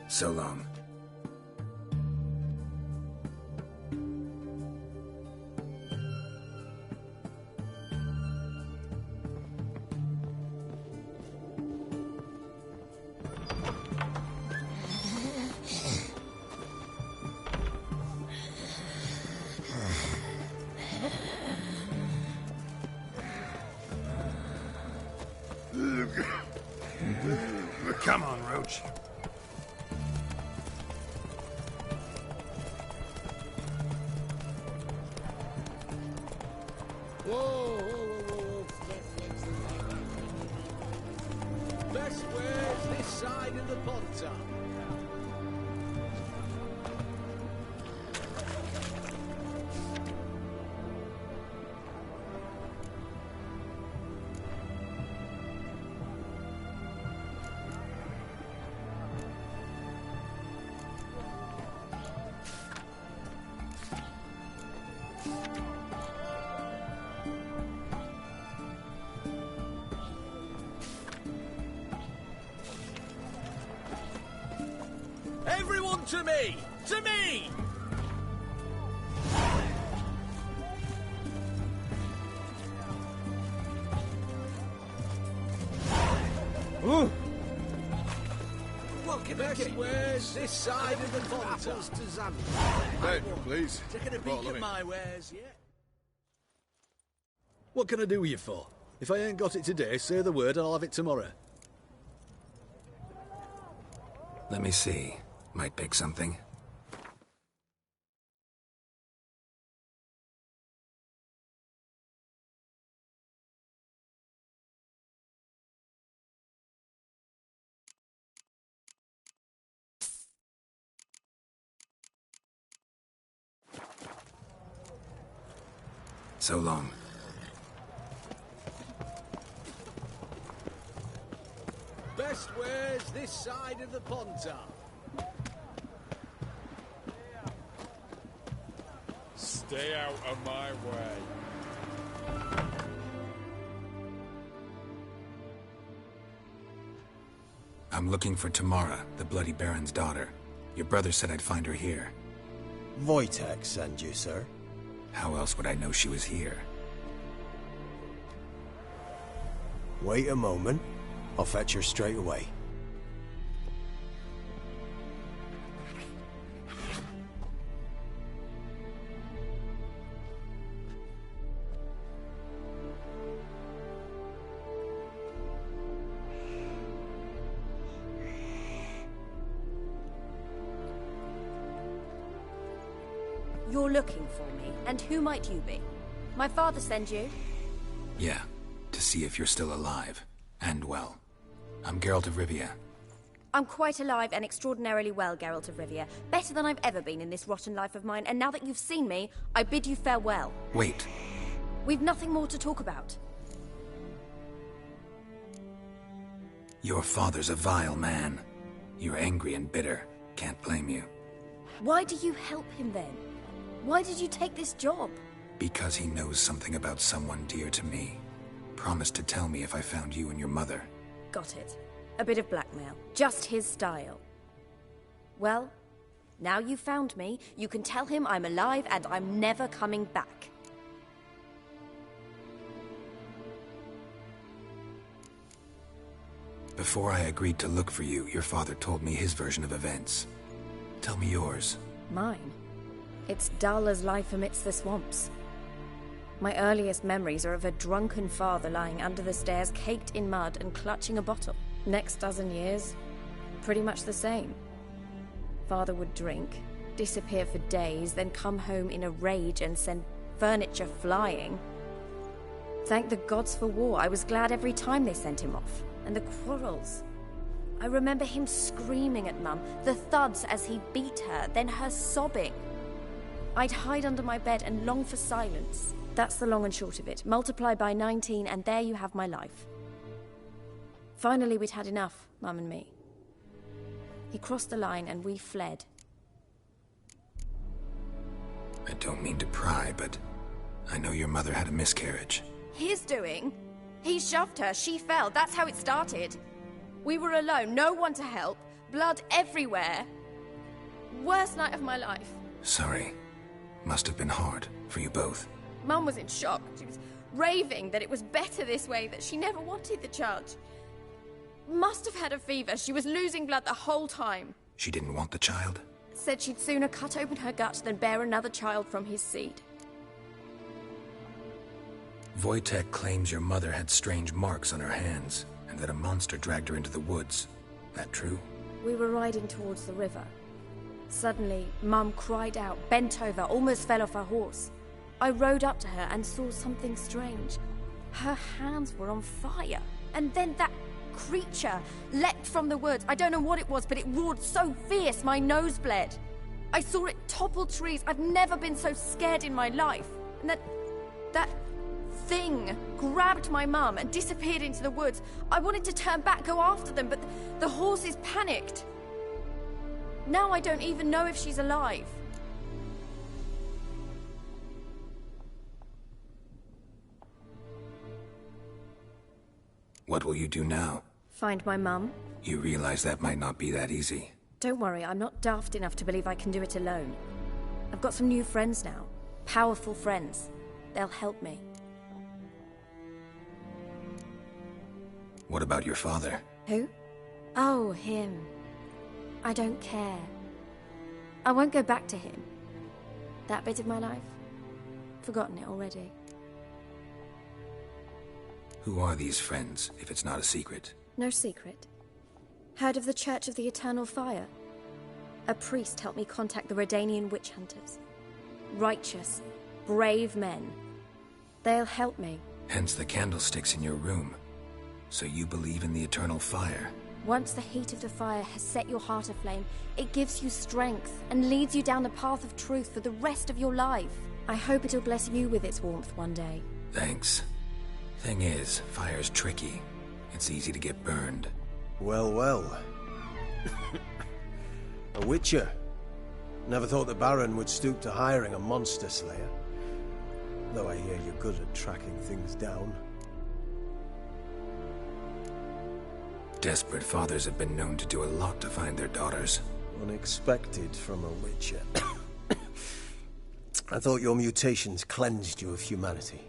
So long. Come on, Roach. Best wares this side of the Ponta. Everyone to me! To me! Ooh. What can I get? Where's this side of the Ponta? Bed, please. Taking a Bottle peek of at me. my wares yet? What can I do with you for? If I ain't got it today, say the word and I'll have it tomorrow. Let me see. Might pick something. So long. Best wares this side of the Ponta. Stay out of my way. I'm looking for Tamara, the Bloody Baron's daughter. Your brother said I'd find her here. Wojtek sent you, sir. How else would I know she was here? Wait a moment. I'll fetch her straight away. You're looking for me, and who might you be? My father sent you? Yeah, to see if you're still alive. And well. I'm Geralt of Rivia. I'm quite alive and extraordinarily well, Geralt of Rivia. Better than I've ever been in this rotten life of mine, and now that you've seen me, I bid you farewell. Wait. We've nothing more to talk about. Your father's a vile man. You're angry and bitter. Can't blame you. Why do you help him then? Why did you take this job? Because he knows something about someone dear to me. Promised to tell me if I found you and your mother. Got it. A bit of blackmail. Just his style. Well, now you've found me, you can tell him I'm alive and I'm never coming back. Before I agreed to look for you, your father told me his version of events. Tell me yours. Mine? It's dull as life amidst the swamps. My earliest memories are of a drunken father lying under the stairs, caked in mud and clutching a bottle. Next dozen years, pretty much the same. Father would drink, disappear for days, then come home in a rage and send furniture flying. Thank the gods for war. I was glad every time they sent him off. And the quarrels. I remember him screaming at Mum, the thuds as he beat her, then her sobbing. I'd hide under my bed and long for silence. That's the long and short of it. Multiply by 19 and there you have my life. Finally, we'd had enough, Mum and me. He crossed the line and we fled. I don't mean to pry, but I know your mother had a miscarriage. His doing? He shoved her, she fell, that's how it started. We were alone, no one to help, blood everywhere. Worst night of my life. Sorry. Must have been hard for you both. Mum was in shock. She was raving that it was better this way, that she never wanted the child. Must have had a fever. She was losing blood the whole time. She didn't want the child? Said she'd sooner cut open her gut than bear another child from his seed. Wojtek claims your mother had strange marks on her hands, and that a monster dragged her into the woods. That true? We were riding towards the river. Suddenly, Mum cried out, bent over, almost fell off her horse. I rode up to her and saw something strange. Her hands were on fire. And then that creature leapt from the woods. I don't know what it was, but it roared so fierce my nose bled. I saw it topple trees. I've never been so scared in my life. And that thing grabbed my mum and disappeared into the woods. I wanted to turn back, go after them, but the horses panicked. Now I don't even know if she's alive. What will you do now? Find my mum. You realize that might not be that easy. Don't worry, I'm not daft enough to believe I can do it alone. I've got some new friends now. Powerful friends. They'll help me. What about your father? Who? Oh, him. I don't care. I won't go back to him. That bit of my life? Forgotten it already. Who are these friends, if it's not a secret? No secret. Heard of the Church of the Eternal Fire? A priest helped me contact the Redanian witch hunters. Righteous, brave men. They'll help me. Hence the candlesticks in your room. So you believe in the eternal fire? Once the heat of the fire has set your heart aflame, it gives you strength and leads you down the path of truth for the rest of your life. I hope it'll bless you with its warmth one day. Thanks. Thing is, fire's tricky. It's easy to get burned. Well, well. A witcher. Never thought the Baron would stoop to hiring a monster slayer. Though I hear you're good at tracking things down. Desperate fathers have been known to do a lot to find their daughters. Unexpected from a witcher. I thought your mutations cleansed you of humanity.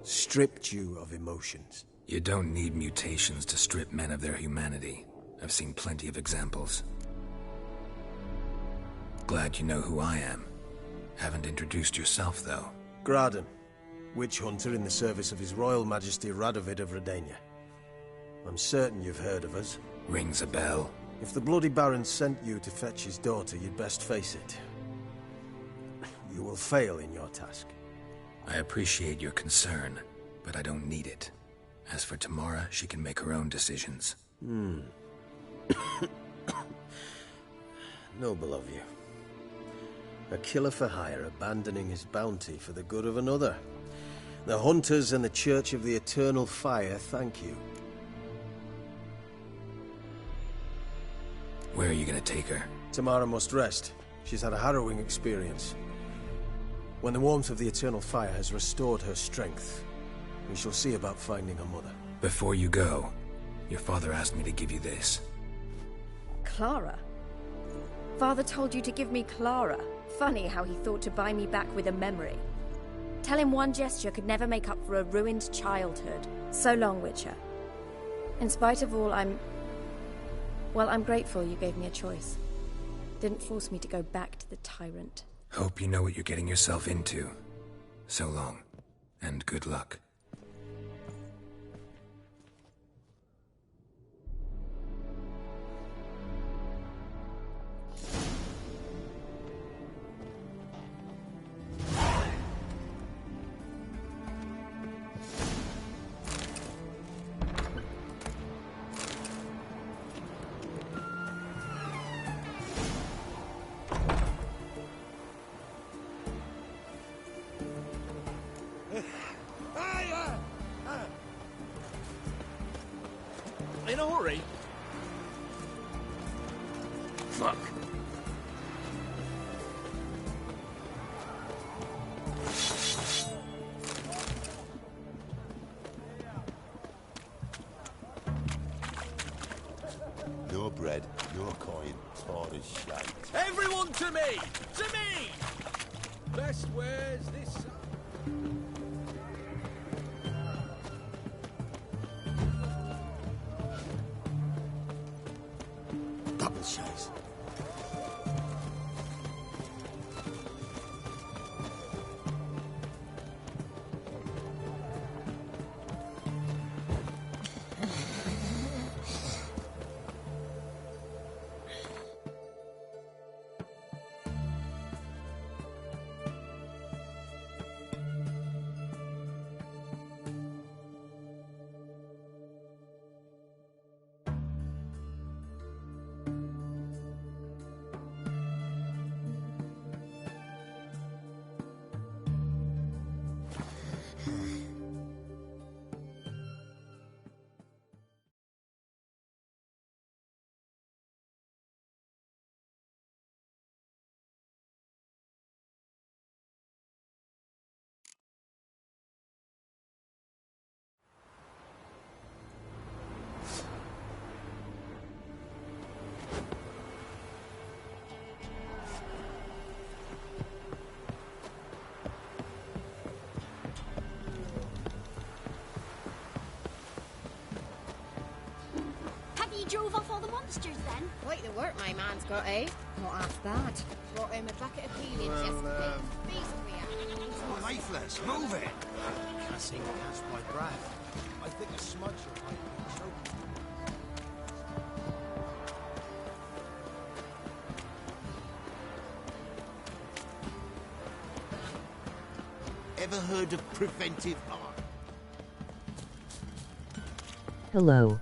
Stripped you of emotions. You don't need mutations to strip men of their humanity. I've seen plenty of examples. Glad you know who I am. Haven't introduced yourself, though. Graden, witch hunter in the service of His Royal Majesty Radovid of Redania. I'm certain you've heard of us. Rings a bell. If the Bloody Baron sent you to fetch his daughter, you'd best face it. You will fail in your task. I appreciate your concern, but I don't need it. As for Tamara, she can make her own decisions. Noble of you. A killer for hire abandoning his bounty for the good of another. The Hunters and the Church of the Eternal Fire thank you. Where are you gonna take her? Tamara must rest. She's had a harrowing experience. When the warmth of the Eternal Fire has restored her strength, we shall see about finding her mother. Before you go, your father asked me to give you this. Clara? Father told you to give me Clara. Funny how he thought to buy me back with a memory. Tell him one gesture could never make up for a ruined childhood. So long, Witcher. In spite of all, I'm grateful you gave me a choice. Didn't force me to go back to the tyrant. Hope you know what you're getting yourself into. So long, and good luck. In a hurry? Fuck. Your bread, your coin, poor as shite. Everyone to me! To me! Best wares this side. Double chase. drove off all the monsters then? Quite the work my man's got, eh? Not half bad. Brought him a bucket of peelings yesterday. Faithless, move it! Can't seem to catch my breath. I think a smudger might be choking. Ever heard of preventive art? Hello.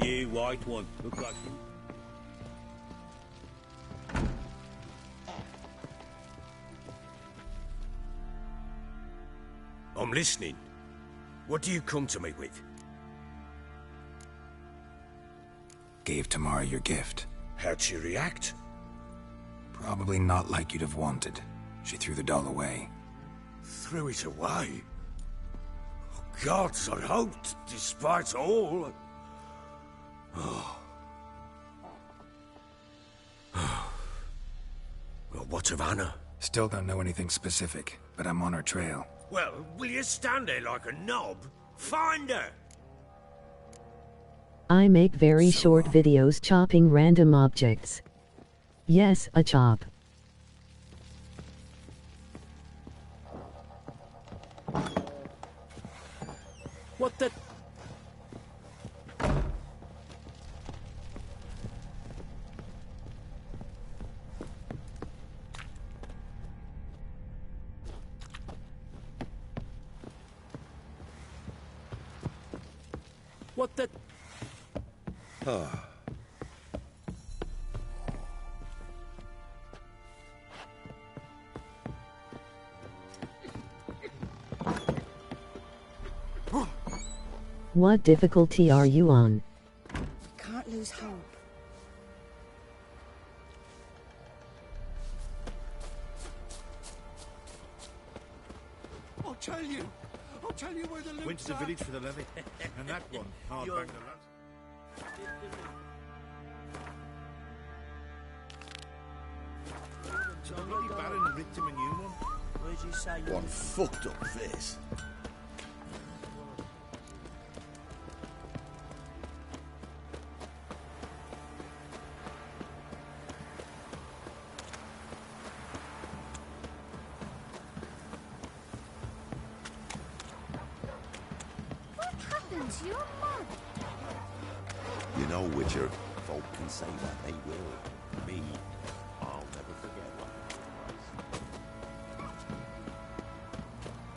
You white one, look like you. I'm listening. What do you come to me with? Gave Tamara your gift. How'd she react? Probably not like you'd have wanted. She threw the doll away. Threw it away? Oh, gods, I hoped, despite all... Oh. Well, what of Anna? Still don't know anything specific, but I'm on her trail. Well, will you stand there like a knob? Find her! I make very short videos chopping random objects. Yes, a chop. What the... What the... Oh. What difficulty are you on? Can't lose hope. I'll tell you where the loot's Went to the village for the levy. And that one, hard bang the rat. Bloody Baron ripped him a new one. Where'd you say you... One fucked up face. You're mad. You know, Witcher, folk can say what they will. Me, I'll never forget what.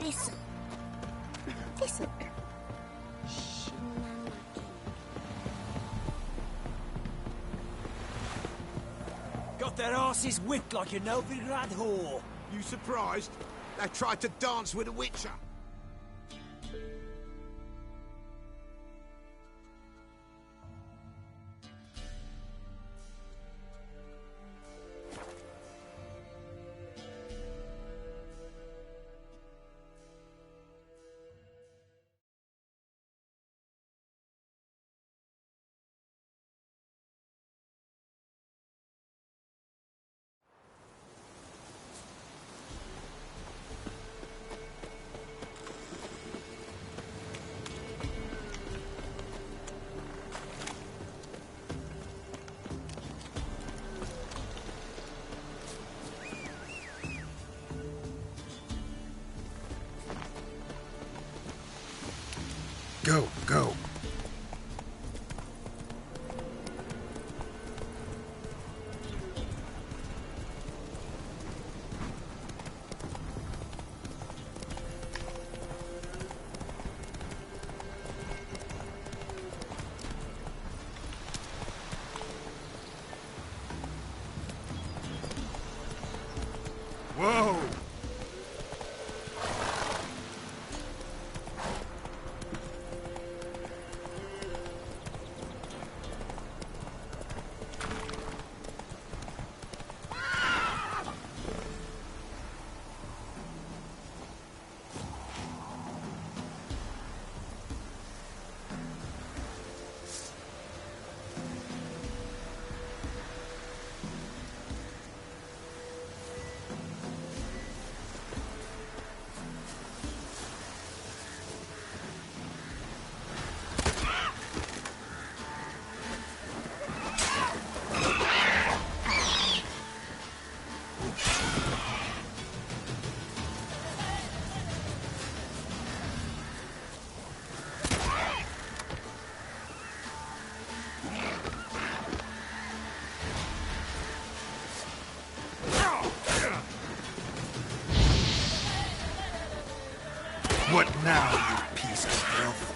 Listen. Listen. Got their asses whipped like a Novigrad whore. You surprised? They tried to dance with a Witcher. Go, go. Whoa! What now, you piece of filth?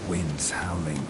Winds howling.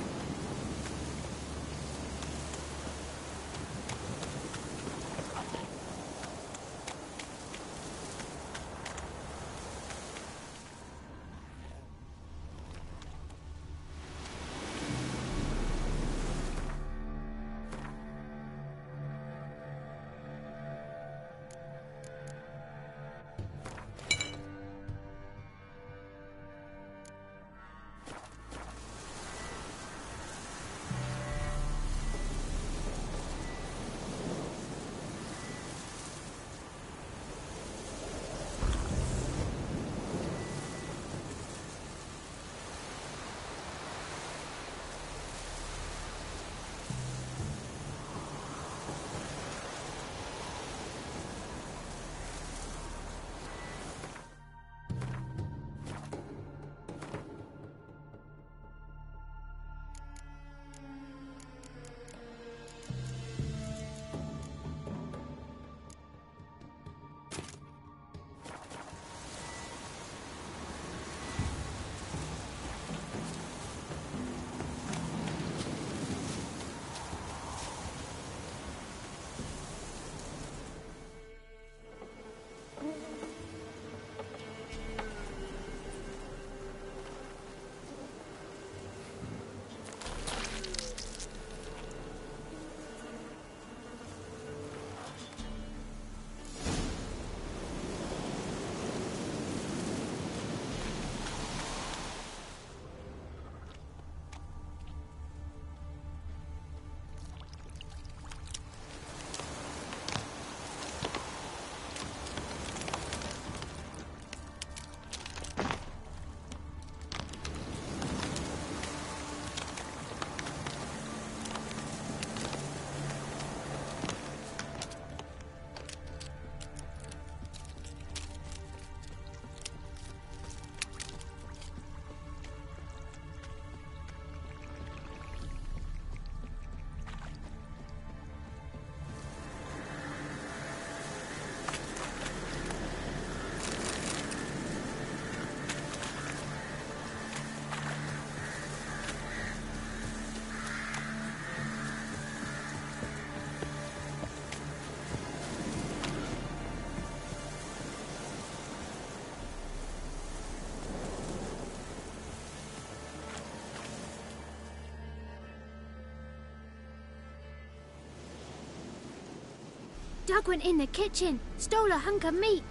Doug went in the kitchen, stole a hunk of meat.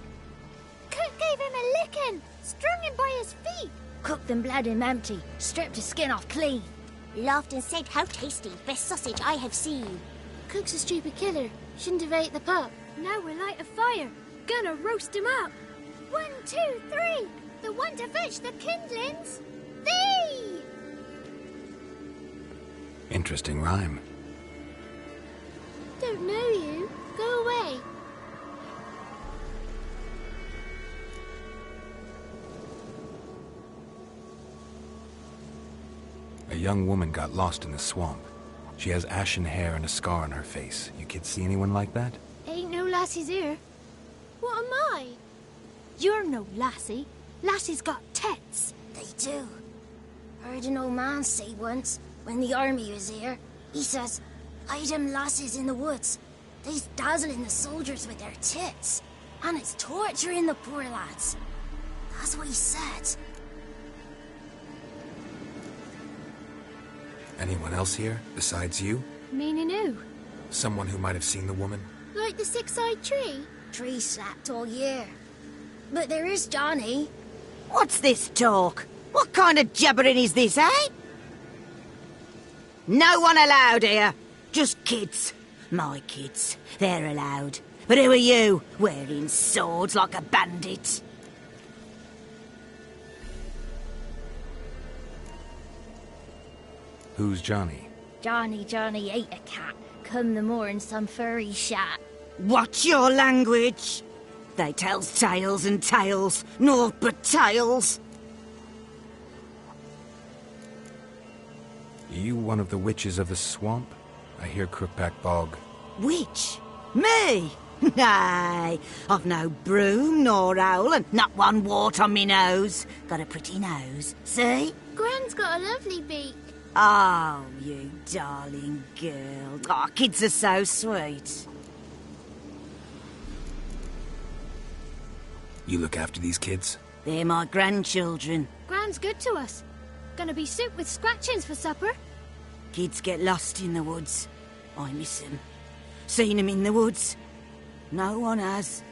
Cook gave him a licking, strung him by his feet. Cooked and bled him empty, stripped his skin off clean. Laughed and said, "How tasty, best sausage I have seen." Cook's a stupid killer, shouldn't have ate the pup. Now we'll light a fire, gonna roast him up. 1, 2, 3, the one to fetch the kindlings. Thee! Interesting rhyme. Don't know you. Go away. A young woman got lost in the swamp. She has ashen hair and a scar on her face. You kids see anyone like that? Ain't no lassies here. What am I? You're no lassie. Lassie's got tits. They do. Heard an old man say once, when the army was here, he says, "I them lasses in the woods. They's dazzling the soldiers with their tits, and it's torturing the poor lads." That's what he said. Anyone else here, besides you? Meaning who? Someone who might have seen the woman? Like the six-eyed tree? Tree slapped all year. But there is Johnny. What's this talk? What kind of jabbering is this, eh? No one allowed here. Just kids. My kids. They're allowed. But who are you, wearing swords like a bandit? Who's Johnny? Johnny ate a cat. Come the moor in some furry shat. Watch your language. They tells tales and tales, naught but tales. You one of the witches of the swamp? I hear Crookback Bog. Witch? Me? Nay, I've no broom nor owl and not one wart on me nose. Got a pretty nose, see? Gran's got a lovely beak. Oh, you darling girl. Oh, kids are so sweet. You look after these kids? They're my grandchildren. Gran's good to us. Gonna be soup with scratchings for supper. Kids get lost in the woods. I miss them. Seen them in the woods. No one has.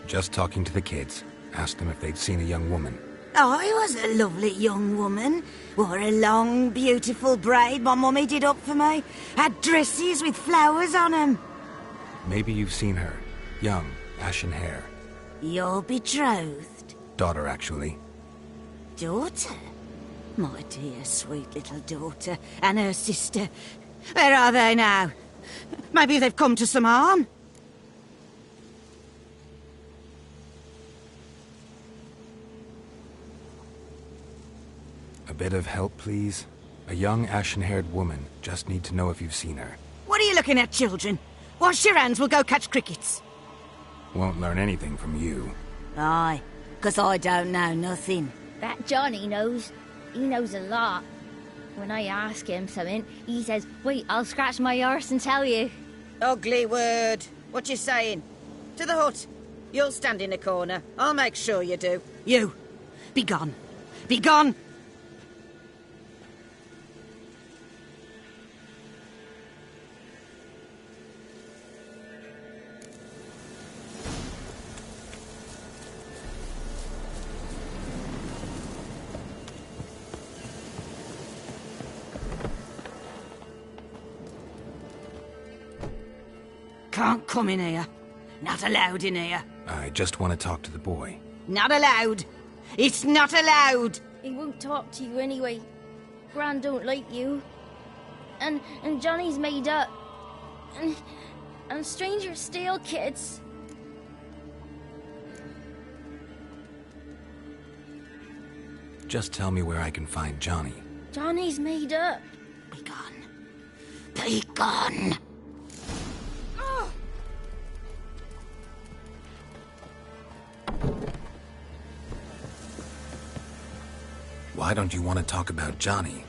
Just talking to the kids. Asked them if they'd seen a young woman. I was a lovely young woman. Wore a long, beautiful braid my mummy did up for me. Had dresses with flowers on 'em. Maybe you've seen her. Young, ashen hair. Your betrothed? Daughter, actually. Daughter? My dear, sweet little daughter. And her sister. Where are they now? Maybe they've come to some harm? A bit of help, please? A young, ashen-haired woman. Just need to know if you've seen her. What are you looking at, children? Wash your hands, we'll go catch crickets. Won't learn anything from you. Aye, 'cause I don't know nothing. That Johnny knows. He knows a lot. When I ask him something, he says, wait, I'll scratch my arse and tell you. Ugly word. What you saying? To the hut. You'll stand in a corner. I'll make sure you do. You. Be gone. Be gone! Can't come in here. Not allowed in here. I just want to talk to the boy. Not allowed. It's not allowed. He won't talk to you anyway. Gran don't like you. And Johnny's made up. And strangers steal kids. Just tell me where I can find Johnny. Johnny's made up. Be gone. Be gone. Why don't you want to talk about Johnny?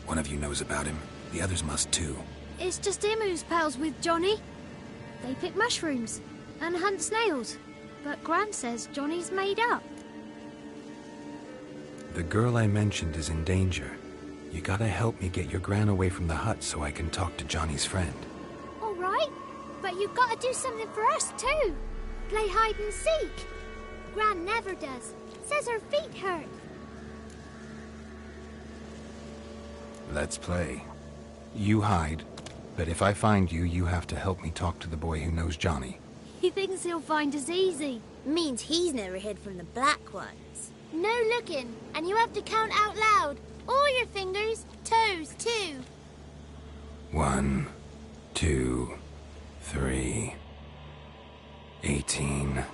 One of you knows about him. The others must too. It's just him who's pals with Johnny. They pick mushrooms and hunt snails. But Gran says Johnny's made up. The girl I mentioned is in danger. You gotta help me get your Gran away from the hut so I can talk to Johnny's friend. All right, but you've got to do something for us too. Play hide and seek. Gran never does. Says her feet hurt. Let's play. You hide, but if I find you, you have to help me talk to the boy who knows Johnny. He thinks he'll find us easy. Means he's never hid from the black ones. No looking, and you have to count out loud. All your fingers, toes too. 1, 2, 3, 18,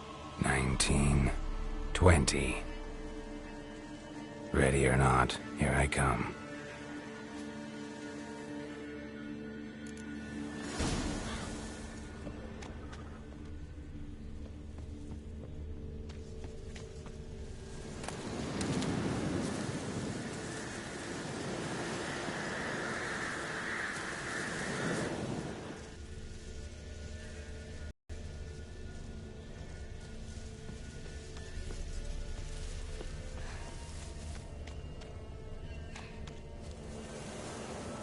19, 20. Ready or not, here I come.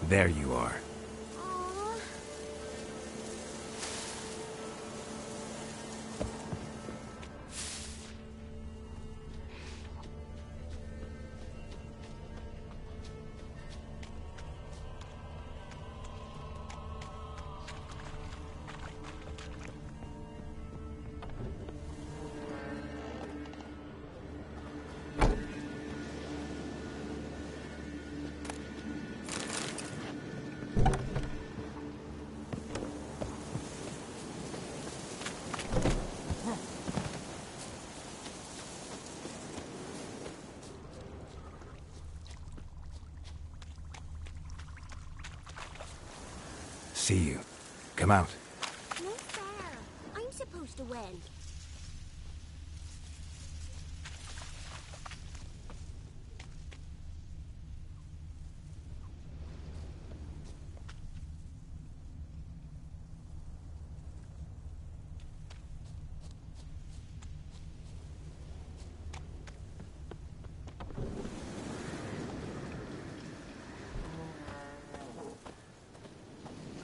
There you are. See you. Come out. No fair. I'm supposed to win.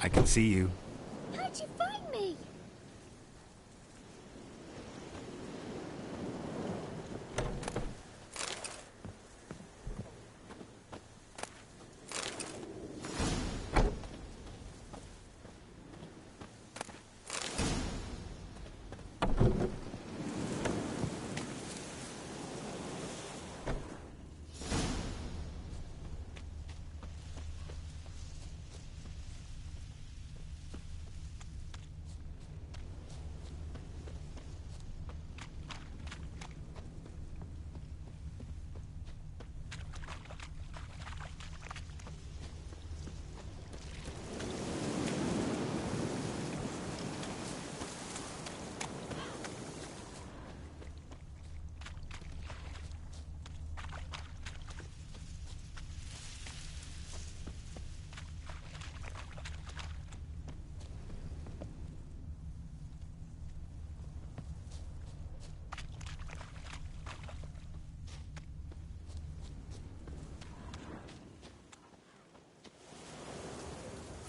I can see you. How'd you find me?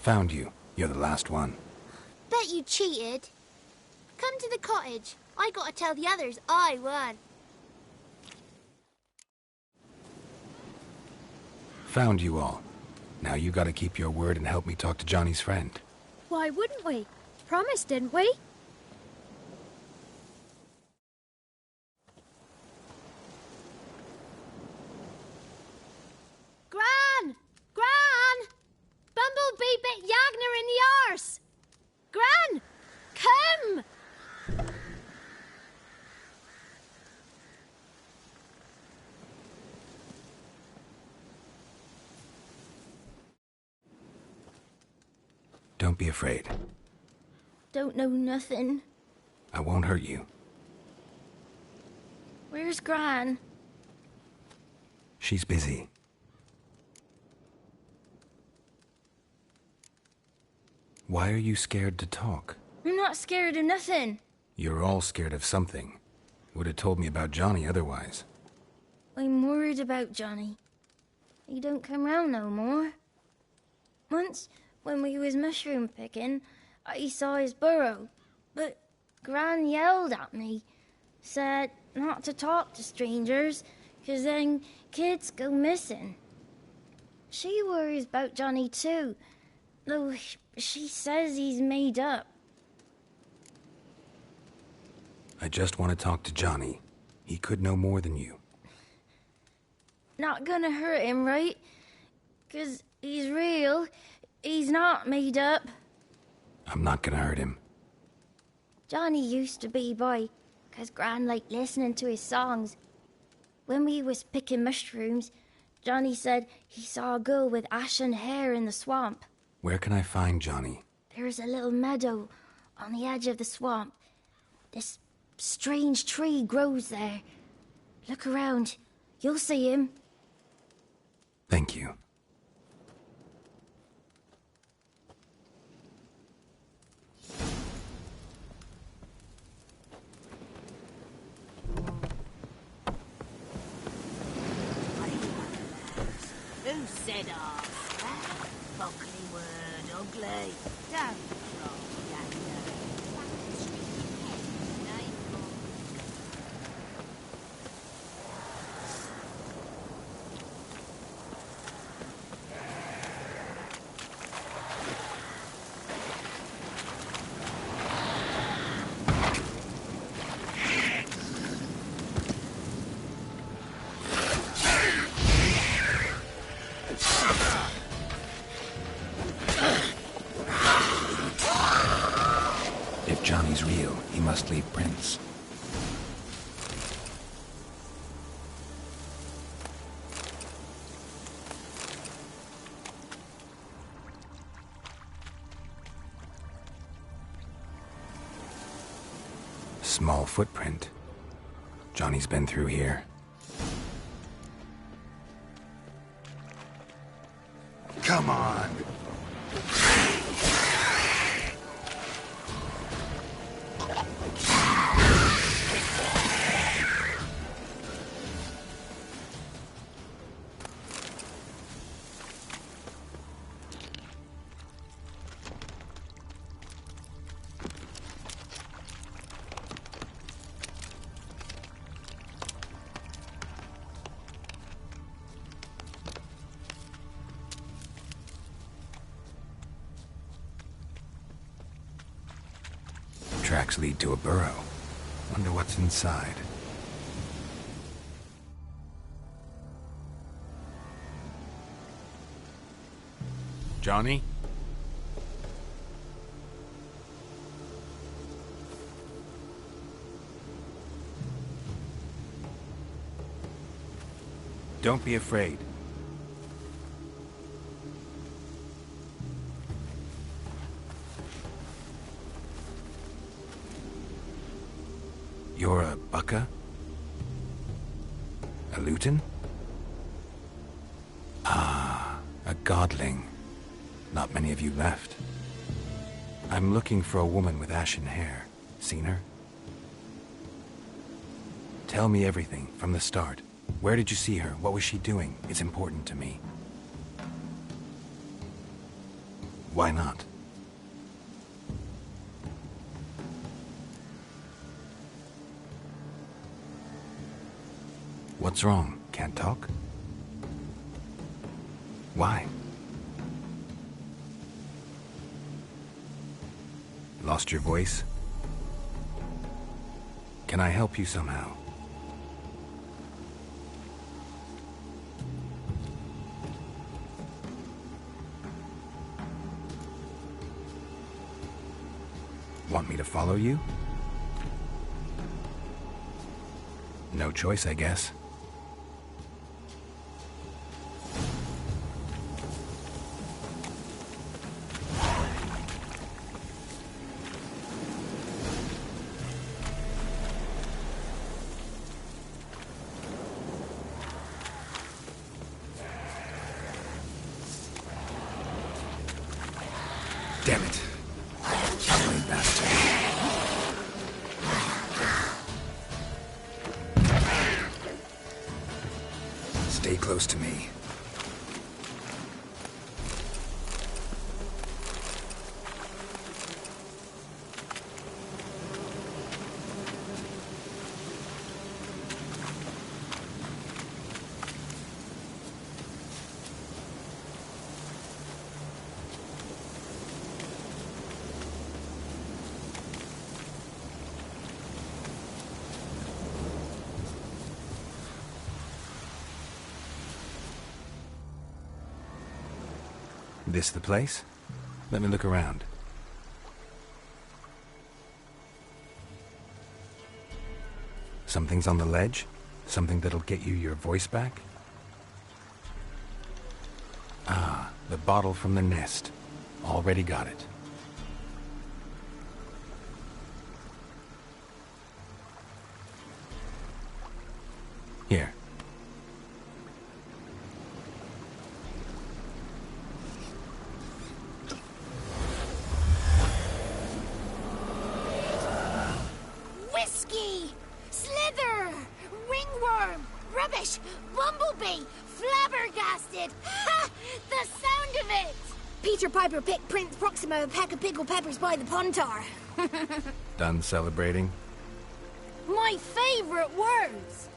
Found you. You're the last one. Bet you cheated. Come to the cottage. I gotta tell the others I won. Found you all. Now you gotta keep your word and help me talk to Johnny's friend. Why wouldn't we? Promised, didn't we? Gran! Gran! Bumblebee bit Yagner in the arse! Gran! Come! Don't be afraid. Don't know nothing. I won't hurt you. Where's Gran? She's busy. Why are you scared to talk? I'm not scared of nothing. You're all scared of something. Would have told me about Johnny otherwise. I'm worried about Johnny. He don't come round no more. Once, when we was mushroom picking, I saw his burrow, but Gran yelled at me, said not to talk to strangers, 'cause then kids go missing. She worries about Johnny too, though she says he's made up. I just want to talk to Johnny. He could know more than you. Not gonna hurt him, right? 'Cause he's real. He's not made up. I'm not gonna hurt him. Johnny used to be boy, 'cause Gran liked listening to his songs. When we was picking mushrooms, Johnny said he saw a girl with ashen hair in the swamp. Where can I find Johnny? There's a little meadow on the edge of the swamp. This strange tree grows there. Look around. You'll see him. Thank you. Who said off? buckly word, ugly. Don't roll that If Johnny's real, he must leave prints. Small footprint. Johnny's been through here. Come on! Tracks lead to a burrow. Wonder what's inside. Johnny? Don't be afraid. You're a Bukka? A Luton? Ah, a godling. Not many of you left. I'm looking for a woman with ashen hair. Seen her? Tell me everything, from the start. Where did you see her? What was she doing? It's important to me. Why not? What's wrong? Can't talk? Why? Lost your voice? Can I help you somehow? Want me to follow you? No choice, I guess. Damn it. Ugly bastard. Stay close to me. This the place? Let me look around. Something's on the ledge? Something that'll get you your voice back? Ah, the bottle from the nest. Already got it. Here. Whiskey! Slither! Ringworm! Rubbish! Bumblebee! Flabbergasted! Ha! The sound of it! Peter Piper picked Prince Proximo a peck of pickled peppers by the Pontar. Done celebrating? My favourite words!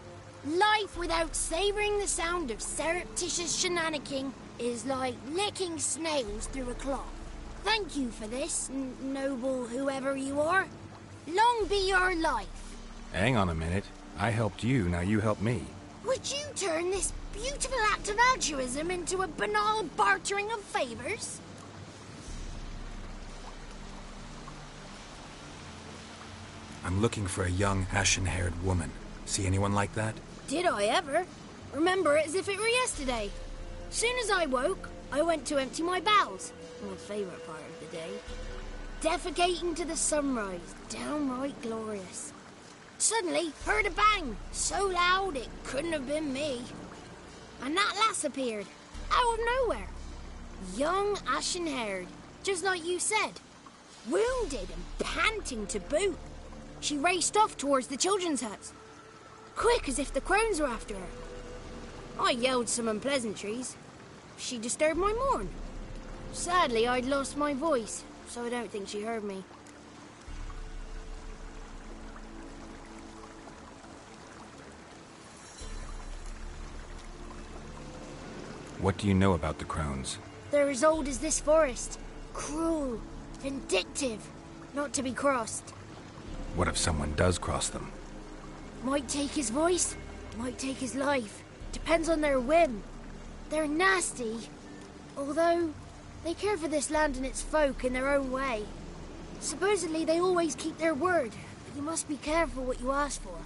Life without savouring the sound of surreptitious shenanigans is like licking snails through a cloth. Thank you for this, noble whoever you are. Long be your life. Hang on a minute. I helped you, now you help me. Would you turn this beautiful act of altruism into a banal bartering of favours? I'm looking for a young, ashen-haired woman. See anyone like that? Did I ever? Remember it as if it were yesterday. Soon as I woke, I went to empty my bowels. My favourite part of the day. Defecating to the sunrise. Downright glorious. Suddenly, heard a bang. So loud it couldn't have been me. And that lass appeared. Out of nowhere. Young, ashen-haired. Just like you said. Wounded and panting to boot. She raced off towards the children's huts. Quick as if the crones were after her. I yelled some unpleasantries. She disturbed my morn. Sadly, I'd lost my voice, so I don't think she heard me. What do you know about the crones? They're as old as this forest. Cruel, vindictive, not to be crossed. What if someone does cross them? Might take his voice, might take his life. Depends on their whim. They're nasty, although they care for this land and its folk in their own way. Supposedly they always keep their word, but you must be careful what you ask for.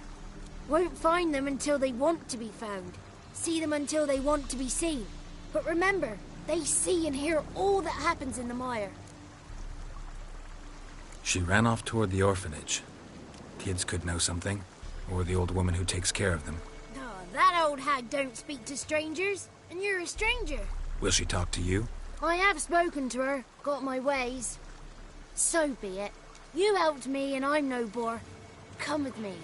Won't find them until they want to be found. See them until they want to be seen. But remember, they see and hear all that happens in the mire. She ran off toward the orphanage. Kids could know something, or the old woman who takes care of them. Oh, that old hag don't speak to strangers, and you're a stranger. Will she talk to you? I have spoken to her, got my ways. So be it. You helped me and I'm no bore. Come with me.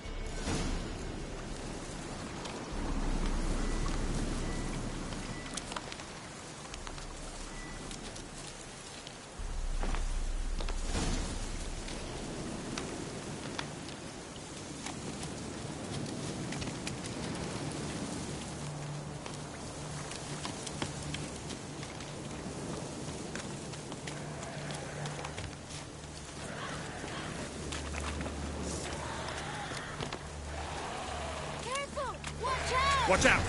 Watch out!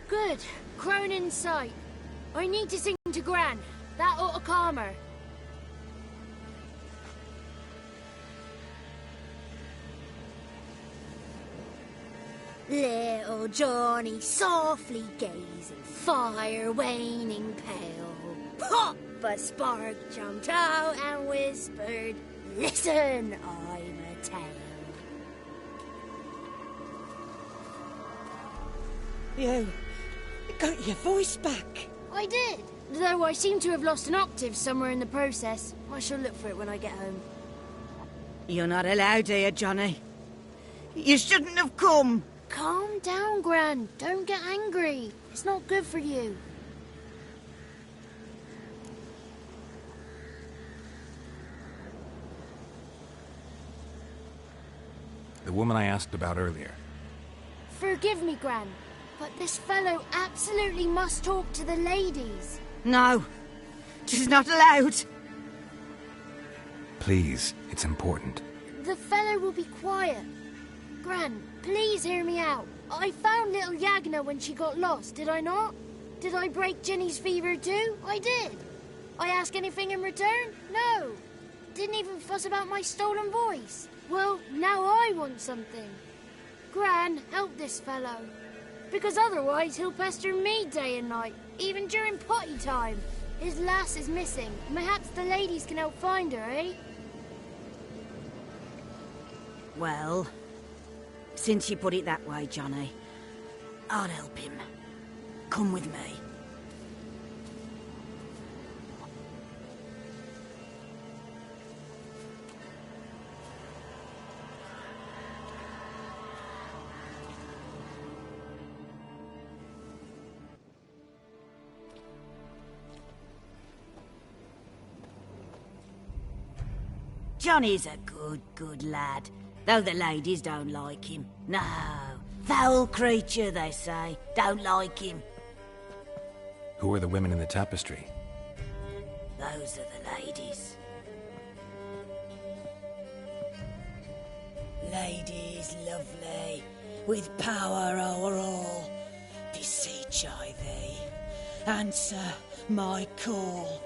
Good. Crone in sight. I need to sing to Gran. That ought to calm her. Little Johnny softly gazing, fire waning pale. Pop! A spark jumped out and whispered, "Listen, I'm a tale." You got your voice back. I did, though I seem to have lost an octave somewhere in the process. I shall look for it when I get home. You're not allowed here, Johnny. You shouldn't have come. Calm down, Gran. Don't get angry. It's not good for you. The woman I asked about earlier. Forgive me, Gran, but this fellow absolutely must talk to the ladies. No, she's not allowed. Please, it's important. The fellow will be quiet. Gran, please hear me out. I found little Yagna when she got lost, did I not? Did I break Ginny's fever too? I did. I ask anything in return? No. Didn't even fuss about my stolen voice. Well, now I want something. Gran, help this fellow. Because otherwise he'll pester me day and night, even during potty time. His lass is missing. Perhaps the ladies can help find her, eh? Well, since you put it that way, Johnny, I'll help him. Come with me. Johnny's a good lad, though the ladies don't like him. No, foul creature, they say. Don't like him. Who are the women in the tapestry? Those are the ladies. Ladies lovely, with power o'er all, beseech I thee, answer my call.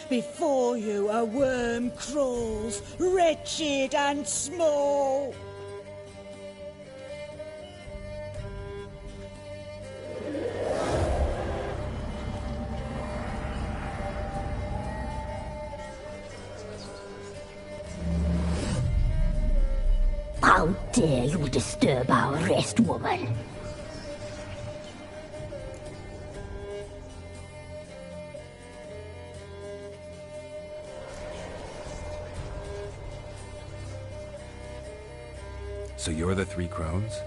Before you a worm crawls, wretched and small. How dare you disturb our rest, woman? So you're the Three Crones?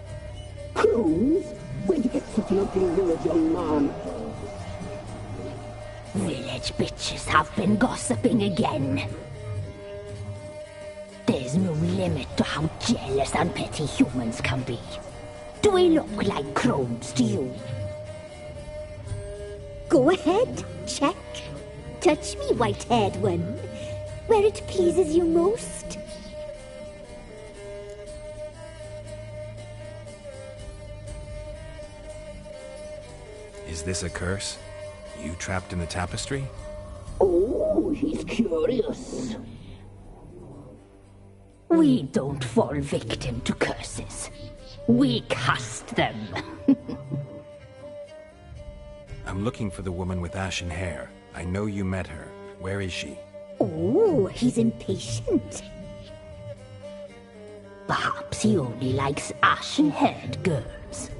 Crones? Where'd you get such an ugly word, young man? Village bitches have been gossiping again. There's no limit to how jealous and petty humans can be. Do we look like crones to you? Go ahead, check. Touch me, white-haired one, where it pleases you most. Is this a curse? You trapped in the tapestry? Oh, he's curious. We don't fall victim to curses. We cast them. I'm looking for the woman with ashen hair. I know you met her. Where is she? Oh, he's impatient. Perhaps he only likes ashen-haired girls.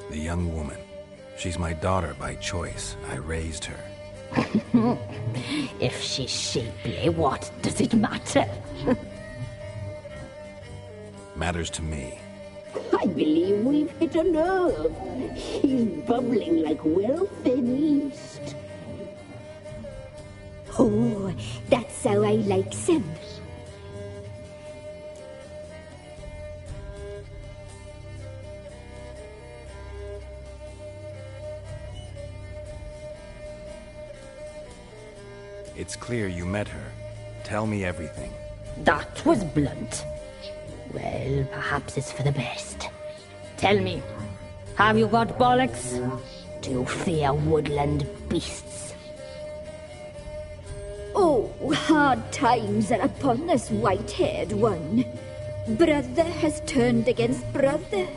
The young woman. She's my daughter by choice. I raised her. If she's shapely, what does it matter? Matters to me. I believe we've hit a nerve. He's bubbling like well-fed yeast. Oh, that's how I likes him. It's clear you met her. Tell me everything. That was blunt. Well, perhaps it's for the best. Tell me, have you got bollocks? Do you fear woodland beasts? Oh, hard times are upon us, white-haired one. Brother has turned against brother.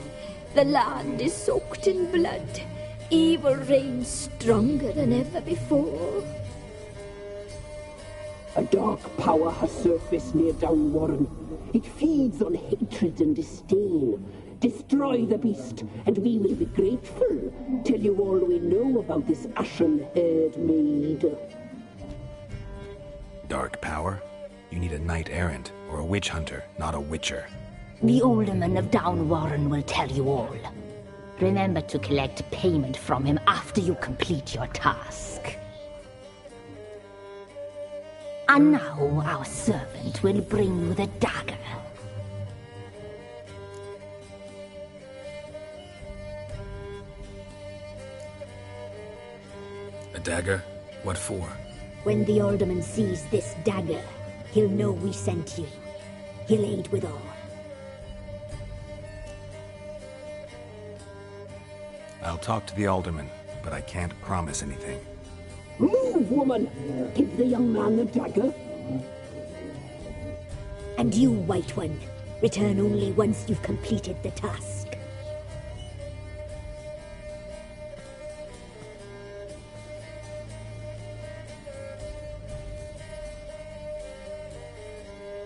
The land is soaked in blood. Evil reigns stronger than ever before. A dark power has surfaced near Downwarren. It feeds on hatred and disdain. Destroy the beast, and we will be grateful. Tell you all we know about this ashen-haired maid. dark power. You need a knight-errant or a witch hunter, not a witcher. The Alderman of Downwarren will tell you all. Remember to collect payment from him after you complete your task. And now our servant will bring you the dagger. A dagger? What for? When the Alderman sees this dagger, he'll know we sent you. He'll aid with all. I'll talk to the alderman, but I can't promise anything. Move, woman! Give the young man the dagger. And you, White One, return only once you've completed the task.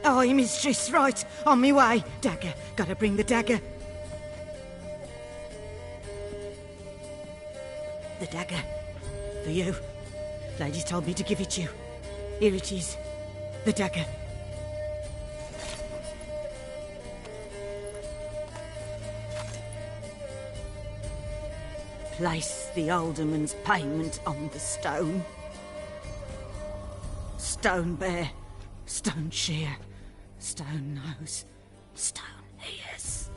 Aye, mistress, right. On me way. Dagger. Gotta bring the dagger. The dagger. For you. Ladies told me to give it you. Here it is. The dagger. Place the alderman's payment on the stone. Stone bear. Stone shear. Stone nose. Stone ears.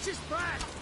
Watch his back!